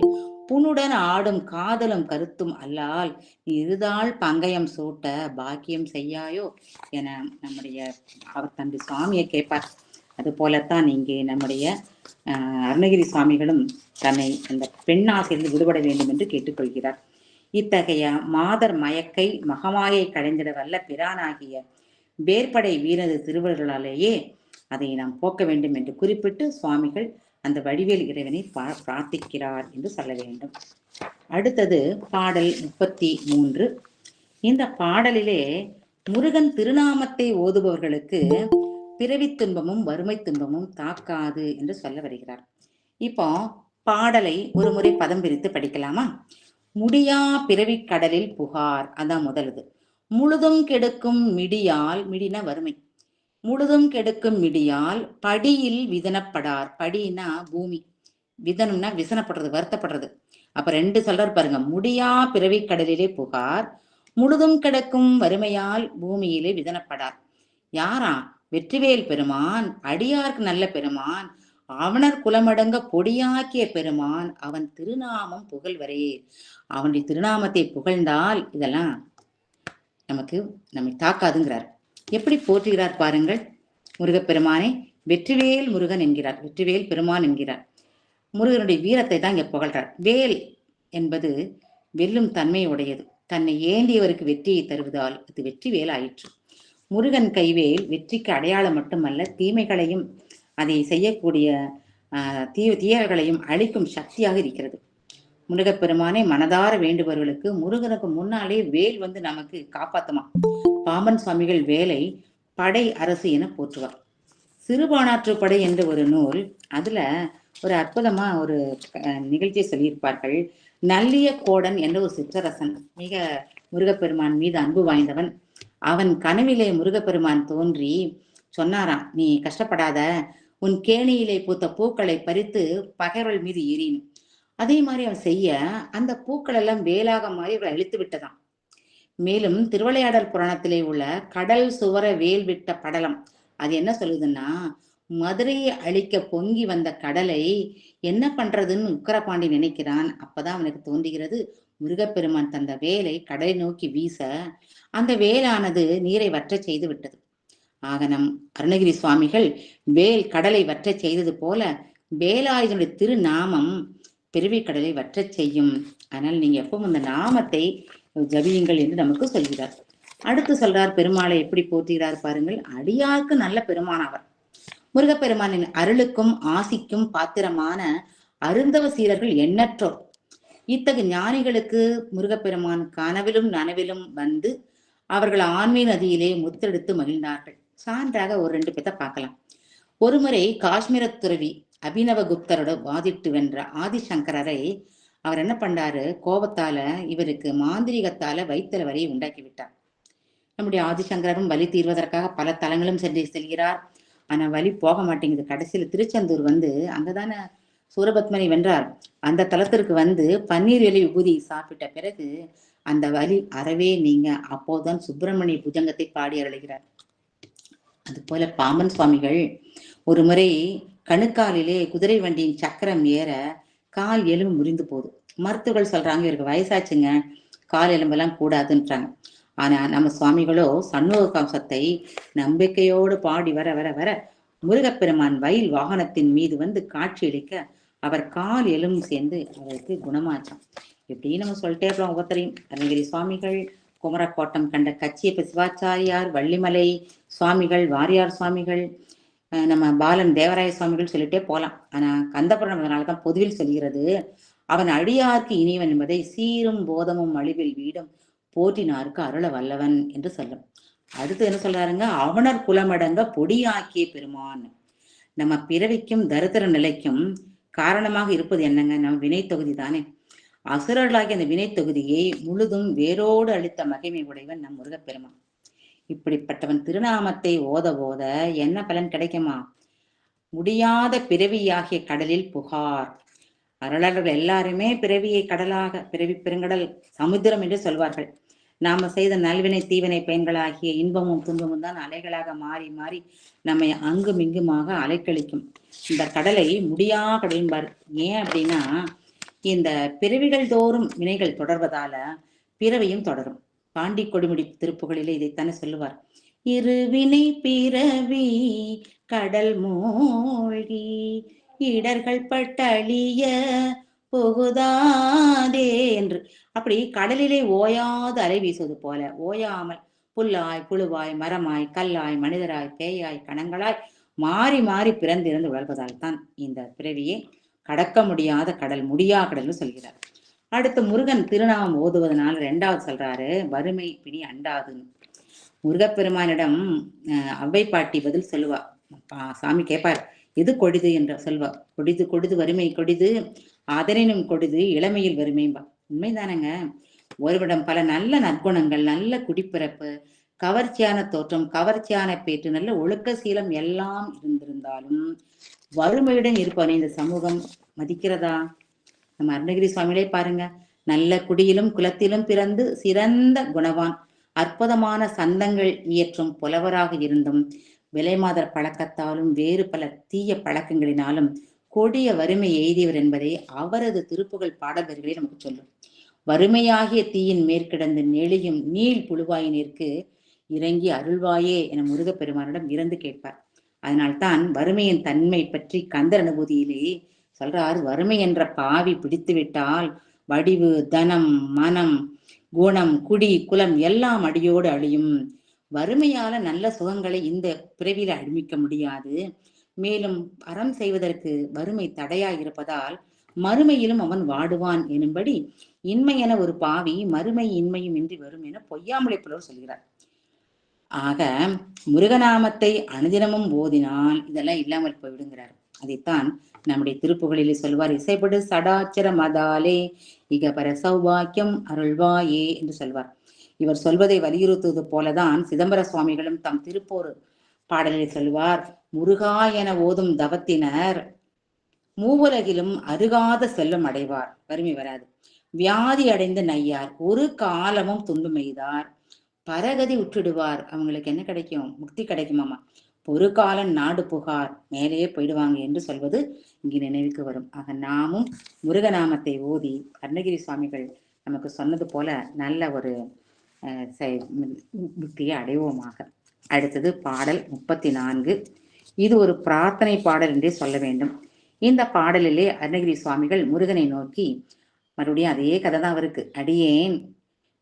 புனுடன் ஆடும் காதலும் கருத்தும் அல்லால் இருதாள் பங்கயம் சூட்ட பாக்கியம் செய்யாயோ என நம்முடைய அவர் தம்பி சுவாமியை கேட்பார். அது போலத்தான் இங்கே நம்முடைய அருணகிரி சுவாமிகளும் தன்னை அந்த பெண்ணாசிலிருந்து விடுபட வேண்டும் என்று கேட்டுக்கொள்கிறார். இத்தகைய மாதர் மயக்கை மகமாயை கடைந்திட வல்ல பிரானாகிய வேற்படை வீரது திருவர்களாலேயே அதை நாம் போக்க வேண்டும் என்று குறிப்பிட்டு சுவாமிகள் அந்த வடிவேல் இறைவனை பிரார்த்திக்கிறார் என்று சொல்ல வேண்டும். அடுத்தது பாடல் 33. இந்த பாடலிலே முருகன் திருநாமத்தை ஓதுபவர்களுக்கு பிறவி துன்பமும் வறுமை துன்பமும் தாக்காது என்று சொல்ல வருகிறார். இப்போ பாடலை ஒரு முறை பதம் பிரித்து படிக்கலாமா? முடியா பிறவி கடலில் புகார், அதான் முதலுது. முழுதும் கெடுக்கும் மிடியால், மிடினா வறுமை, முழுதும் கெடுக்கும் மிடியால் படியில் விதனப்படார். படினா பூமி, விதனம்னா விசனப்படுறது, வருத்தப்படுறது. அப்ப 2 சொல்றார் பாருங்க, முடியா பிறவி கடலிலே புகார், முழுதும் கிடக்கும் வறுமையால் பூமியிலே விதனப்படார். யாரா? வெற்றிவேல் பெருமான், அடியார்க்கு நல்ல பெருமான், அவனர் குலமடங்க பொடியாக்கிய பெருமான், அவன் திருநாமம் புகழ்வரே. அவனுடைய திருநாமத்தை புகழ்ந்தால் இதெல்லாம் நம்மை தாக்காதுங்கிறார். எப்படி போற்றுகிறார் பாருங்கள். முருகப்பெருமானை வெற்றிவேல் முருகன் என்கிறார், வெற்றிவேல் பெருமான் என்கிறார். முருகனுடைய வீரத்தை தான் இங்க புகழ்றார். வேல் என்பது வெல்லும் தன்மை உடையது, தன்னை ஏந்தியவருக்கு வெற்றியை தருவதால் அது வெற்றி வேல் ஆயிற்று. முருகன் கைவேல் வெற்றிக்கு அடையாளம் மட்டுமல்ல, தீமைகளையும் அதை செய்யக்கூடிய தீயர்களையும் அழிக்கும் சக்தியாக இருக்கிறது. முருகப்பெருமானை மனதார வேண்டுபவர்களுக்கு முருகனுக்கு முன்னாலே வேல் வந்து நமக்கு காப்பாத்துமா. பாம்பன் சுவாமிகள் வேலை படை அரசு என போற்றுவார். சிறுபானாற்று படை என்ற ஒரு நூல், அதுல ஒரு அற்புதமா ஒரு நிகழ்ச்சியை சொல்லியிருப்பார்கள். நல்லிய கோடன் என்ற ஒரு சிற்றரசன் மிக முருகப்பெருமான் மீது அன்பு வாய்ந்தவன். அவன் கனவிலே முருகப்பெருமான் தோன்றி சொன்னாராம், நீ கஷ்டப்படாத, உன் கேணியிலே பூத்த பூக்களை பறித்து பகைவர்கள் மீது எறின். அதே மாதிரி அவன் செய்ய அந்த பூக்கள் எல்லாம் வேலாக மாறி அவர்கள் அழித்து விட்டதாம். மேலும் திருவிளையாடல் புராணத்திலே உள்ள கடல் சுவர வேல் விட்ட படலம் அது என்ன சொல்லுதுன்னா, மதுரையை அழிக்க பொங்கி வந்த கடலை என்ன பண்றதுன்னு உக்கரபாண்டி நினைக்கிறான். அப்பதான் அவனுக்கு தோன்றுகிறது, முருகப்பெருமான் தந்த வேலை கடலை நோக்கி வீச அந்த வேலானது நீரை வற்ற செய்து விட்டது. ஆக நம் அருணகிரி சுவாமிகள் வேல் கடலை வற்ற செய்தது போல வேலாயுதனுடைய திருநாமம் பிறவி கடலை வற்ற செய்யும். அதனால் நீங்க எப்பவும் அந்த நாமத்தை ஜபியுங்கள் என்று நமக்கு சொல்கிறார். அடுத்து சொல்றார், பெருமாளை எப்படி போற்றுகிறார் பாருங்கள். அடியாருக்கு நல்ல பெருமானவர். முருகப்பெருமானின் அருளுக்கும் ஆசிக்கும் பாத்திரமான அருந்தவ சீரர்கள் எண்ணற்றோர். இத்தகைய ஞானிகளுக்கு முருகப்பெருமான் கனவிலும் நனவிலும் வந்து அவர்கள் ஆன்மீக நதியிலே முத்தெடுத்து மகிழ்ந்தார்கள். சான்றாக ஒரு 2 பேர்த்த பார்க்கலாம். ஒருமுறை காஷ்மீர துறவி அபினவகுப்தரோட வாதிட்டு வென்ற ஆதிசங்கரரை அவர் என்ன பண்ணாரு, கோபத்தால இவருக்கு மாந்திரிகத்தால வயிற்றுல வலியை உண்டாக்கி விட்டார். நம்முடைய ஆதிசங்கரரும் வலி தீர்வதற்காக பல தலங்களும் செல்கிறார். ஆனா வலி போக மாட்டேங்குது. கடைசியில் திருச்செந்தூர் வந்து அங்கதானே சூரபத்மனை வென்றார். அந்த தலத்திற்கு வந்து பன்னீர் இலை விபூதி சாப்பிட்ட பிறகு அந்த வலி அறவே நீங்க. அப்போதான் சுப்பிரமணிய புஜங்கத்தை பாடி அருளுகிறார். அது போல பாம்பன் சுவாமிகள் ஒரு முறை கணுக்காலிலே குதிரை வண்டியின் சக்கரம் ஏற கால் எலும்பு முறிந்து போகுது. மருத்துவர்கள் சொல்றாங்க இவருக்கு வயசாச்சுங்க, கால் எலும்பெல்லாம் கூடாதுன்றாங்க. ஆனா நம்ம சுவாமிகளோ சண்முக கவசத்தை நம்பிக்கையோடு பாடி வர வர வர முருகப்பெருமான் வயல் வாகனத்தின் மீது வந்து காட்சியளிக்க அவர் கால் எலும்பு சேர்ந்து அவருக்கு குணமாச்சான். இப்படின்னு நம்ம சொல்லிட்டே இருக்கலாம் ஒவ்வொருத்தரையும். அருணகிரி சுவாமிகள், குமரக்கோட்டம் கண்ட கச்சியப்ப சிவாச்சாரியார், வள்ளிமலை சுவாமிகள், வாரியார் சுவாமிகள், நம்ம பாலன் தேவராய சுவாமிகள் சொல்லிட்டே போலாம். ஆனா கந்தபுராணம் அதனாலதான் பொதுவில் சொல்கிறது, அவன் அடியார்க்கு இனிவன் என்பதை சீரும் போதமும் அழிவில் வீடும் போற்றினாருக்கு அருள வல்லவன் என்று சொல்லும். அடுத்து என்ன சொல்றாருங்க, அவனர் குலமடங்க பொடியாக்கிய பெருமான். நம்ம பிறவிக்கும் தரித்திர நிலைக்கும் காரணமாக இருப்பது என்னங்க, நம்ம வினை தொகுதி தானே. அசுரர்களாகிய அந்த வினை தொகுதியை முழுதும் வேரோடு அளித்த மகிமை உடையவன் நம் முருகப்பெருமான். இப்படிப்பட்டவன் திருநாமத்தை ஓத ஓத என்ன பலன் கிடைக்குமா, முடியாத பிறவியாகிய கடலில் புகார். அருளாளர்கள் எல்லாருமே பிறவியை கடலாக, பிறவி பெருங்கடல் சமுத்திரம் என்று சொல்வார்கள். நாம செய்த நல்வினை தீவினை பயன்களாகிய இன்பமும் துன்பமும் தான் அலைகளாக மாறி மாறி நம்மை அங்கும் இங்குமாக அலைக்கழிக்கும். இந்த கடலை முடியா கடல்பார். ஏன் அப்படின்னா, இந்த பிறவிகள் தோறும் வினைகள் தொடர்வதால பிறவியும் தொடரும். பாண்டி கொடுமுடி திருப்புகளிலே இதைத்தானே சொல்லுவார். இருவினை பிறவி கடல் மூழ்கி இடர்கள் பட்டழிய புகுதாதே என்று. அப்படி கடலிலே ஓயாது அலை வீசுவது போல ஓயாமல் புல்லாய் புழுவாய் மரமாய் கல்லாய் மனிதராய் பேயாய் கணங்களாய் மாறி மாறி பிறந்திருந்து வளர்வதால் தான் இந்த பிறவியை கடக்க முடியாத கடல், முடியா கடல்னு சொல்கிறார். அடுத்து முருகன் திருநாமம் ஓதுவதனால ரெண்டாவது சொல்றாரு, வறுமை பிணி அண்டாதுன்னு. முருகப்பெருமானிடம் அவ்வை பாட்டி பதில் சொல்லுவா. சாமி கேட்பார், எது கொடிது என்று சொல்வா. கொடிது கொடிது வறுமை கொடிது, அதனினும் கொடிது இளமையில் வறுமைம்பா. உண்மைதானங்க. ஒருவிடம் பல நல்ல நற்குணங்கள், நல்ல குடிப்பிறப்பு, கவர்ச்சியான தோற்றம், கவர்ச்சியான பேற்று, நல்ல ஒழுக்க சீலம் எல்லாம் இருந்திருந்தாலும் வறுமையுடன் இருப்பவனை இந்த சமூகம் மதிக்கிறதா? நம்ம அருணகிரி சுவாமிகளே பாருங்க, நல்ல குடியிலும் குலத்திலும் பிறந்து சிறந்த குணவான், அற்புதமான சந்தங்கள் இயற்றும் புலவராக இருந்தும் விலைமாதர் பழக்கத்தாலும் வேறு பல தீய பழக்கங்களினாலும் கொடிய வறுமை எய்தியவர் என்பதை அவரது திருப்புகழ் பாடல்களே நமக்கு சொல்லும். வறுமையாகிய தீயின் மேற்கிடந்து நெளியும் நீள் புழுவாயினிற்கு இறங்கி அருள்வாயே என முருகப்பெருமானிடம் இறந்து கேட்பார். அதனால்தான் வறுமையின் தன்மை பற்றி கந்தர் அனுபூதியிலே சொல்றார், வறுமை என்ற பாவி பிடித்து விட்டால் வடிவு, தனம், மனம், குணம், குடி, குலம் எல்லாம் அடியோடு அழியும். வறுமையால நல்ல சுகங்களை இந்த பிறவியில அழிமிக்க முடியாது. மேலும் அறம் செய்வதற்கு வறுமை தடையாய் இருப்பதால் மறுமையிலும் அவன் வாடுவான் எனும்படி இன்மை என ஒரு பாவி மறுமை இன்மையும் இன்றி வரும் என பொய்யாமலை புலவர் சொல்கிறார். ஆக முருகநாமத்தை அனுதினமும் ஓதினால் இதெல்லாம் இல்லாமல் போய்விடுங்கிறார். அதைத்தான் நம்முடைய திருப்புகளிலே சொல்வார், இசைப்படு சடாச்சர மதாலே இகபர சௌபாக்கியம் அருள்வாயே என்று சொல்வார். இவர் சொல்வதை வலியுறுத்துவது போலதான் சிதம்பர சுவாமிகளும் தம் திருப்போர் பாடலில் சொல்வார், முருகா என ஓதும் தவத்தினர் மூவுலகிலும் அருகாத செல்வம் அடைவார், வறுமை வராது. வியாதி அடைந்து நையார் ஒரு காலமும் துன்பம் எய்தார், பரகதி உற்றிடுவார். அவங்களுக்கு என்ன கிடைக்கும்? முக்தி கிடைக்குமாமா. ஒரு காலம் நாடு புகார், மேலேயே போயிடுவாங்க என்று சொல்வது இங்கு நினைவுக்கு வரும். ஆக நாமும் முருகநாமத்தை ஓதி அருணகிரி சுவாமிகள் நமக்கு சொன்னது போல நல்ல ஒரு முக்தியை அடைவோமாக. அடுத்தது பாடல் 34. இது ஒரு பிரார்த்தனை பாடல் என்றே சொல்ல வேண்டும். இந்த பாடலிலே அருணகிரி சுவாமிகள் முருகனை நோக்கி, மறுபடியும் அதே கதை தான் அவருக்கு, அடியேன்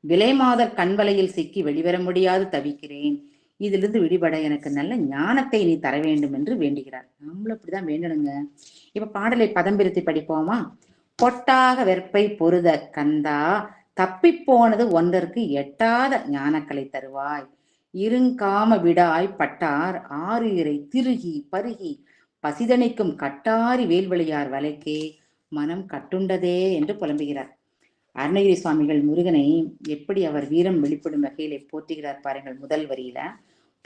விலைமாதர் கண்வலையில் சிக்கி வெளிவர முடியாது தவிக்கிறேன், இதிலிருந்து விடுபட எனக்கு நல்ல ஞானத்தை நீ தர வேண்டும் என்று வேண்டுகிறார். நம்மளும் அப்படிதான் வேண்டணுங்க. இப்ப பாடலை பதம் பிரித்து படிப்போமா? பொட்டாக வெற்பை பொருத கந்தா, தப்பி போனது ஒன்றற்கு எட்டாத ஞானக்கலை தருவாய், இருங்காம விடாய் பட்டார் ஆறு இறை திருகி பருகி பசிதணிக்கும் கட்டாரி வேல்வழியார் வலைக்கே மனம் கட்டுண்டதே என்று புலம்புகிறார். அருணகிரி சுவாமிகள் முருகனை எப்படி அவர் வீரம் வெளிப்படும் வகையிலே போற்றுகிறார் பாருங்கள். முதல் வரியில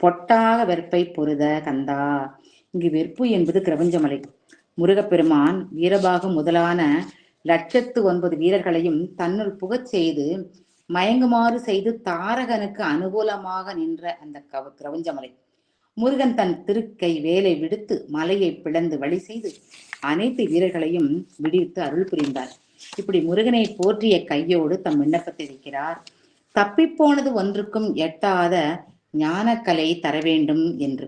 பொட்டாக வெற்பை பொருத கந்தா. இங்கு வெற்பு என்பது கிரவஞ்சமலை. முருகப்பெருமான் வீரபாகம் முதலான 109 வீரர்களையும் தன்னுள் புகச் செய்து மயங்குமாறு செய்து தாரகனுக்கு அனுகூலமாக நின்ற அந்த கிரவஞ்சமலை. முருகன் தன் திருக்கை வேலை விடுத்து மலையை பிளந்து வழி செய்து அனைத்து வீரர்களையும் விடுவித்து அருள் புரிந்தார். இப்படி முருகனை போற்றிய கையோடு தம் விண்ணப்பத்தை வைக்கிறார். தப்பிப்போனது ஒன்றுக்கும் எட்டாத ஞானக்கலை தர வேண்டும் என்று.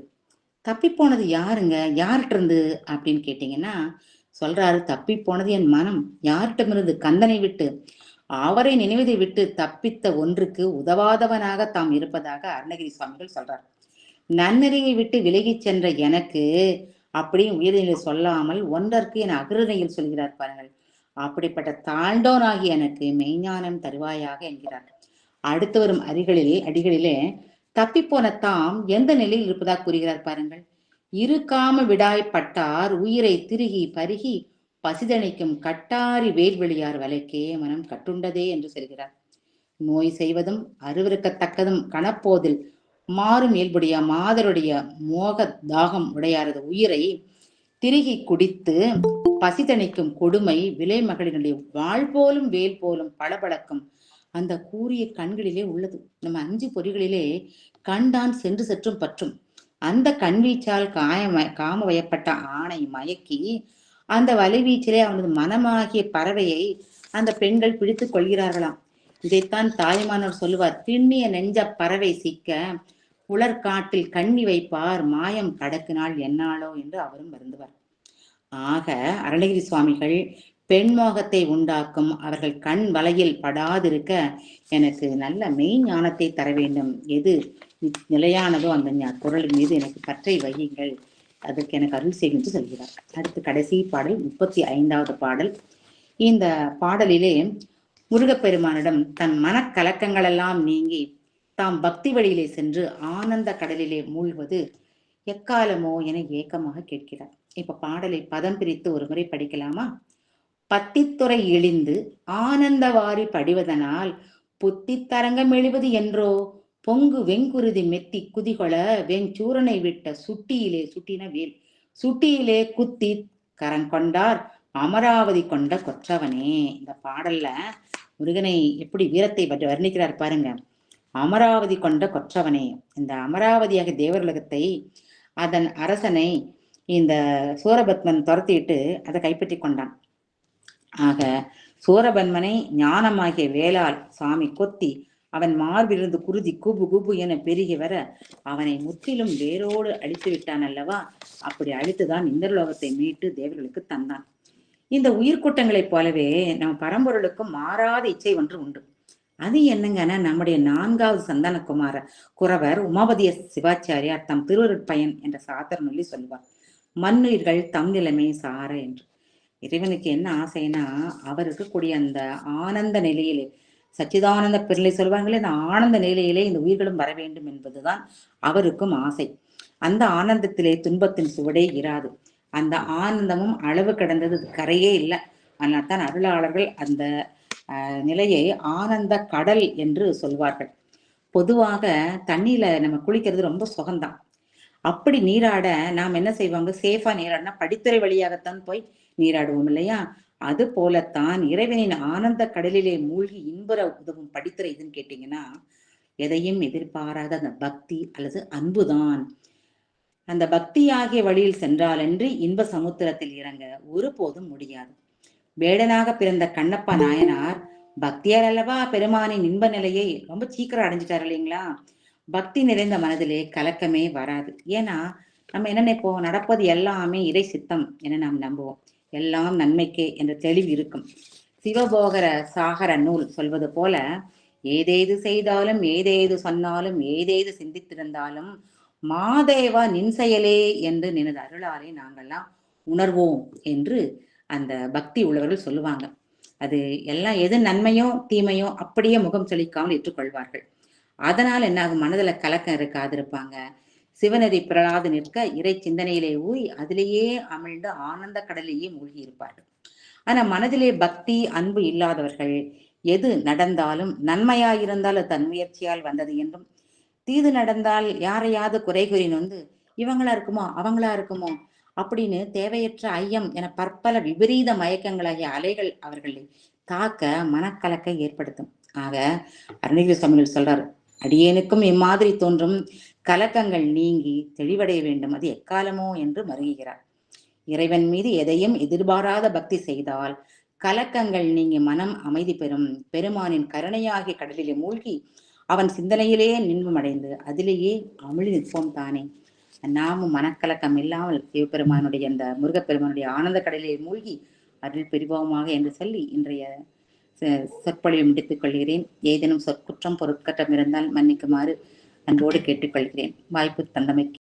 தப்பிப்போனது யாருங்க? யார்கிட்ட இருந்து அப்படின்னு கேட்டீங்கன்னா சொல்றாரு, தப்பி போனது என் மனம். யார்கிட்டமிருந்து? கந்தனை விட்டு, அவரை நினைவதை விட்டு தப்பித்த ஒன்றுக்கு உதவாதவனாக தாம் இருப்பதாக அருணகிரி சுவாமிகள் சொல்றார். நன்னெறியை விட்டு விலகி சென்ற எனக்கு அப்படியும் உயிரினை சொல்லாமல் ஒன்றற்கு என அகிருணையில் சொல்கிறார் பாருங்கள். அப்படிப்பட்ட தாழ்ந்தோனாகி எனக்கு மெய்ஞானம் தருவாயாக என்கிறார். அடுத்து வரும் அடிகளிலே தப்பிப்போன தாம் எந்த நிலையில் இருப்பதாக கூறுகிறார் பாருங்கள். இருக்காம விடாய்ப்பட்டார் உயிரை திருகி பருகி பசிதணிக்கும் கட்டாரி வேல்வெளியார் வலைக்கே மனம் கட்டுண்டதே என்று சொல்கிறார். நோய் செய்வதும் அருவருக்கத்தக்கதும் கணப்போதில் மாறும் இயல்புடைய மாதருடைய மோக தாகம் உடையாரது உயிரை திருகி குடித்து பசிதணிக்கும் கொடுமை விலை மகளினுடைய வாழ் போலும் வேல் போலும் பளபளக்கும் அந்த கூறிய கண்களிலே உள்ளது. நம்ம 5 பொறிகளிலே கண்தான் சென்று சற்றும் பற்றும். அந்த கண்வீச்சால் காம வயப்பட்ட ஆணை மயக்கி அந்த வலைவீச்சிலே அவனது மனமாகிய பறவையை அந்த பெண்கள் பிடித்துக் கொள்கிறார்களாம். இதைத்தான் தாய்மானவர் சொல்லுவார், திண்ணிய நெஞ்ச பறவை சிக்க உலர்காட்டில் கண்ணி வைப்பார் மாயம் கடக்கினால் என்னாலோ என்று அவரும் வருந்துவார். ஆக அருணகிரி சுவாமிகள் பெண்மோகத்தை உண்டாக்கும் அவர்கள் கண் வலையில் படாதிருக்க எனக்கு நல்ல மெய் ஞானத்தை தர வேண்டும். எது நிலையானதோ அந்த குரலின் மீது எனக்கு பற்றை வையுங்கள், அதற்கு எனக்கு அருள் செய்கின்ற சொல்கிறார். அடுத்து கடைசி பாடல் 35வது பாடல். இந்த பாடலிலே முருகப்பெருமானிடம் தன் மனக்கலக்கங்கள் எல்லாம் நீங்கி தாம் பக்தி வழியிலே சென்று ஆனந்த கடலிலே மூழ்வது எக்காலமோ என ஏக்கமாக கேட்கிறார். இப்ப பாடலை பதம் பிரித்து ஒரு முறை படிக்கலாமா? பத்தித்துறை இழிந்து ஆனந்தவாரி படிவதனால் புத்தி தரங்கம் எழுவது என்றோ பொங்கு வெங்குருதி மெத்தி குதிகொள வெஞ்சூரனை விட்ட சுட்டியிலே சுட்டின வேல் சுட்டியிலே குத்தி கரங்கொண்டார் அமராவதி கொண்ட கொற்றவனே. இந்த பாடல்ல முருகனை எப்படி வீரத்தை வர்ணிக்கிறார் பாருங்க. அமராவதி கொண்ட கொற்றவனே. இந்த அமராவதியாக தேவருலகத்தை அதன் அரசனை இந்த சூரபத்மன் துரத்திட்டு அதை கைப்பற்றி கொண்டான். ஆக சூரபன்மனை ஞானமாகிய வேளால் சாமி கொத்தி அவன் மார்பிலிருந்து குருதி கூபு கூபு என பெருகி வர அவனை முற்றிலும் வேரோடு அழித்து விட்டான் அல்லவா? அப்படி அழித்துதான் இந்திரலோகத்தை மீட்டு தேவர்களுக்கு தந்தான். இந்த உயிர்கூட்டங்களைப் போலவே நம்ம பரம்பொருளுக்கும் மாறாத இச்சை ஒன்று உண்டு. அது என்னங்கன்னா, நம்முடைய 4வது சந்தான குறவர் உமாபதிய சிவாச்சாரியார் தம் திருவருட்பயன் என்ற சாத்திர நொல்லி சொல்லுவார், மண்ணுயிர்கள் தம் நிலைமை சார என்று. இறைவனுக்கு என்ன ஆசைனா, அவர் இருக்கக்கூடிய அந்த ஆனந்த நிலையிலே, சச்சிதானந்த பிள்ளை சொல்வாங்களே, அந்த ஆனந்த நிலையிலே இந்த உயிர்களும் வர வேண்டும் என்பதுதான் அவருக்கும் ஆசை. அந்த ஆனந்தத்திலே துன்பத்தின் சுவடே இராது. அந்த ஆனந்தமும் அளவு கடந்தது, கரையே இல்லை. அதனால தான் அருளாளர்கள் அந்த நிலையை ஆனந்த கடல் என்று சொல்வார்கள். பொதுவாக தண்ணியில நம்ம குளிக்கிறது ரொம்ப சுகம்தான். அப்படி நீராட நாம் என்ன செய்வாங்க, சேஃபா நீராடினா படித்துறை வழியாகத்தான் போய் நீராடுவோம் இல்லையா? அது போலத்தான் இறைவனின் ஆனந்த கடலிலே மூழ்கி இன்புற உதவும் படித்துறை இதுன்னு கேட்டீங்கன்னா, எதையும் எதிர்பாராத அந்த பக்தி அல்லது அன்புதான். அந்த பக்தி ஆகிய வழியில் சென்றாலன்றி இன்ப சமுத்திரத்தில் இறங்க ஒருபோதும் முடியாது. வேடனாக பிறந்த கண்ணப்பா நாயனார் பக்தியார் அல்லவா பெருமானின் இன்ப நிலையை ரொம்ப சீக்கிரம் அடைஞ்சிட்டார் இல்லைங்களா? பக்தி நிறைந்த மனதிலே கலக்கமே வராது. ஏன்னா நம்ம என்ன நினைப்போம், நடப்பது எல்லாமே இறை சித்தம் என நாம் நம்புவோம். எல்லாம் நன்மைக்கே என்ற தெளிவு இருக்கும். சிவபோகர சாகர நூல் சொல்வது போல, ஏதேது செய்தாலும் ஏதேது சொன்னாலும் ஏதேது சிந்தித்திருந்தாலும் மாதேவா நின் செயலே என்று நினது அருளாலே நாங்கள்லாம் உணர்வோம் என்று அந்த பக்தி உள்ளவர்கள் சொல்லுவாங்க. அது எல்லாம் எது நன்மையோ தீமையோ அப்படியே முகம் செழிக்காமல் ஏற்றுக்கொள்வார்கள். அதனால் என்னாகும், மனதுல கலக்கம் இருக்காது இருப்பாங்க. சிவநெறி பிறழாது நிற்க இறை சிந்தனையிலே ஊறி அதிலேயே அமிழ்ந்து ஆனந்த கடலிலேயே மூழ்கி இருப்பார்கள். ஆனா மனதிலே பக்தி அன்பு இல்லாதவர்கள் எது நடந்தாலும் நன்மையாயிருந்தால் அது தன் முயற்சியால் வந்தது என்றும், தீது நடந்தால் யாரையாவது குறை கூறி வந்து இவங்களா இருக்குமோ அவங்களா இருக்குமோ அப்படின்னு தேவையற்ற ஐயம் என பற்பல விபரீத மயக்கங்களாகிய அலைகள் அவர்களை தாக்க மனக்கலக்க ஏற்படுத்தும். ஆக அருணகிரி சுவாமிகள் சொல்றார், அடியேனுக்கும் இம்மாதிரி தோன்றும் கலக்கங்கள் நீங்கி தெளிவடைய வேண்டும், அது எக்காலமோ என்று மருங்குகிறார். இறைவன் மீது எதையும் எதிர்பாராத பக்தி செய்தால் கலக்கங்கள் நீங்கி மனம் அமைதி பெறும். பெருமானின் கருணையாகிய கடலிலே மூழ்கி அவன் சிந்தனையிலேயே நின்பமடைந்து அதிலேயே அமிழ் நிற்போம் தானே. நாமும் மனக்கலக்கம் இல்லாமல் சிவபெருமானுடைய அந்த முருகப்பெருமானுடைய ஆனந்த கடலிலே மூழ்கி அருள் பெறுவோமாக என்று சொல்லி இன்றைய சொற்பொழிவை முடித்துக் கொள்கிறேன். ஏதேனும் சொற்குற்றம் பொருட்கட்டம் இருந்தால் மன்னிக்குமாறு அன்போடு கேட்டுக்கொள்கிறேன். வாய்ப்பு தந்தமைக்கு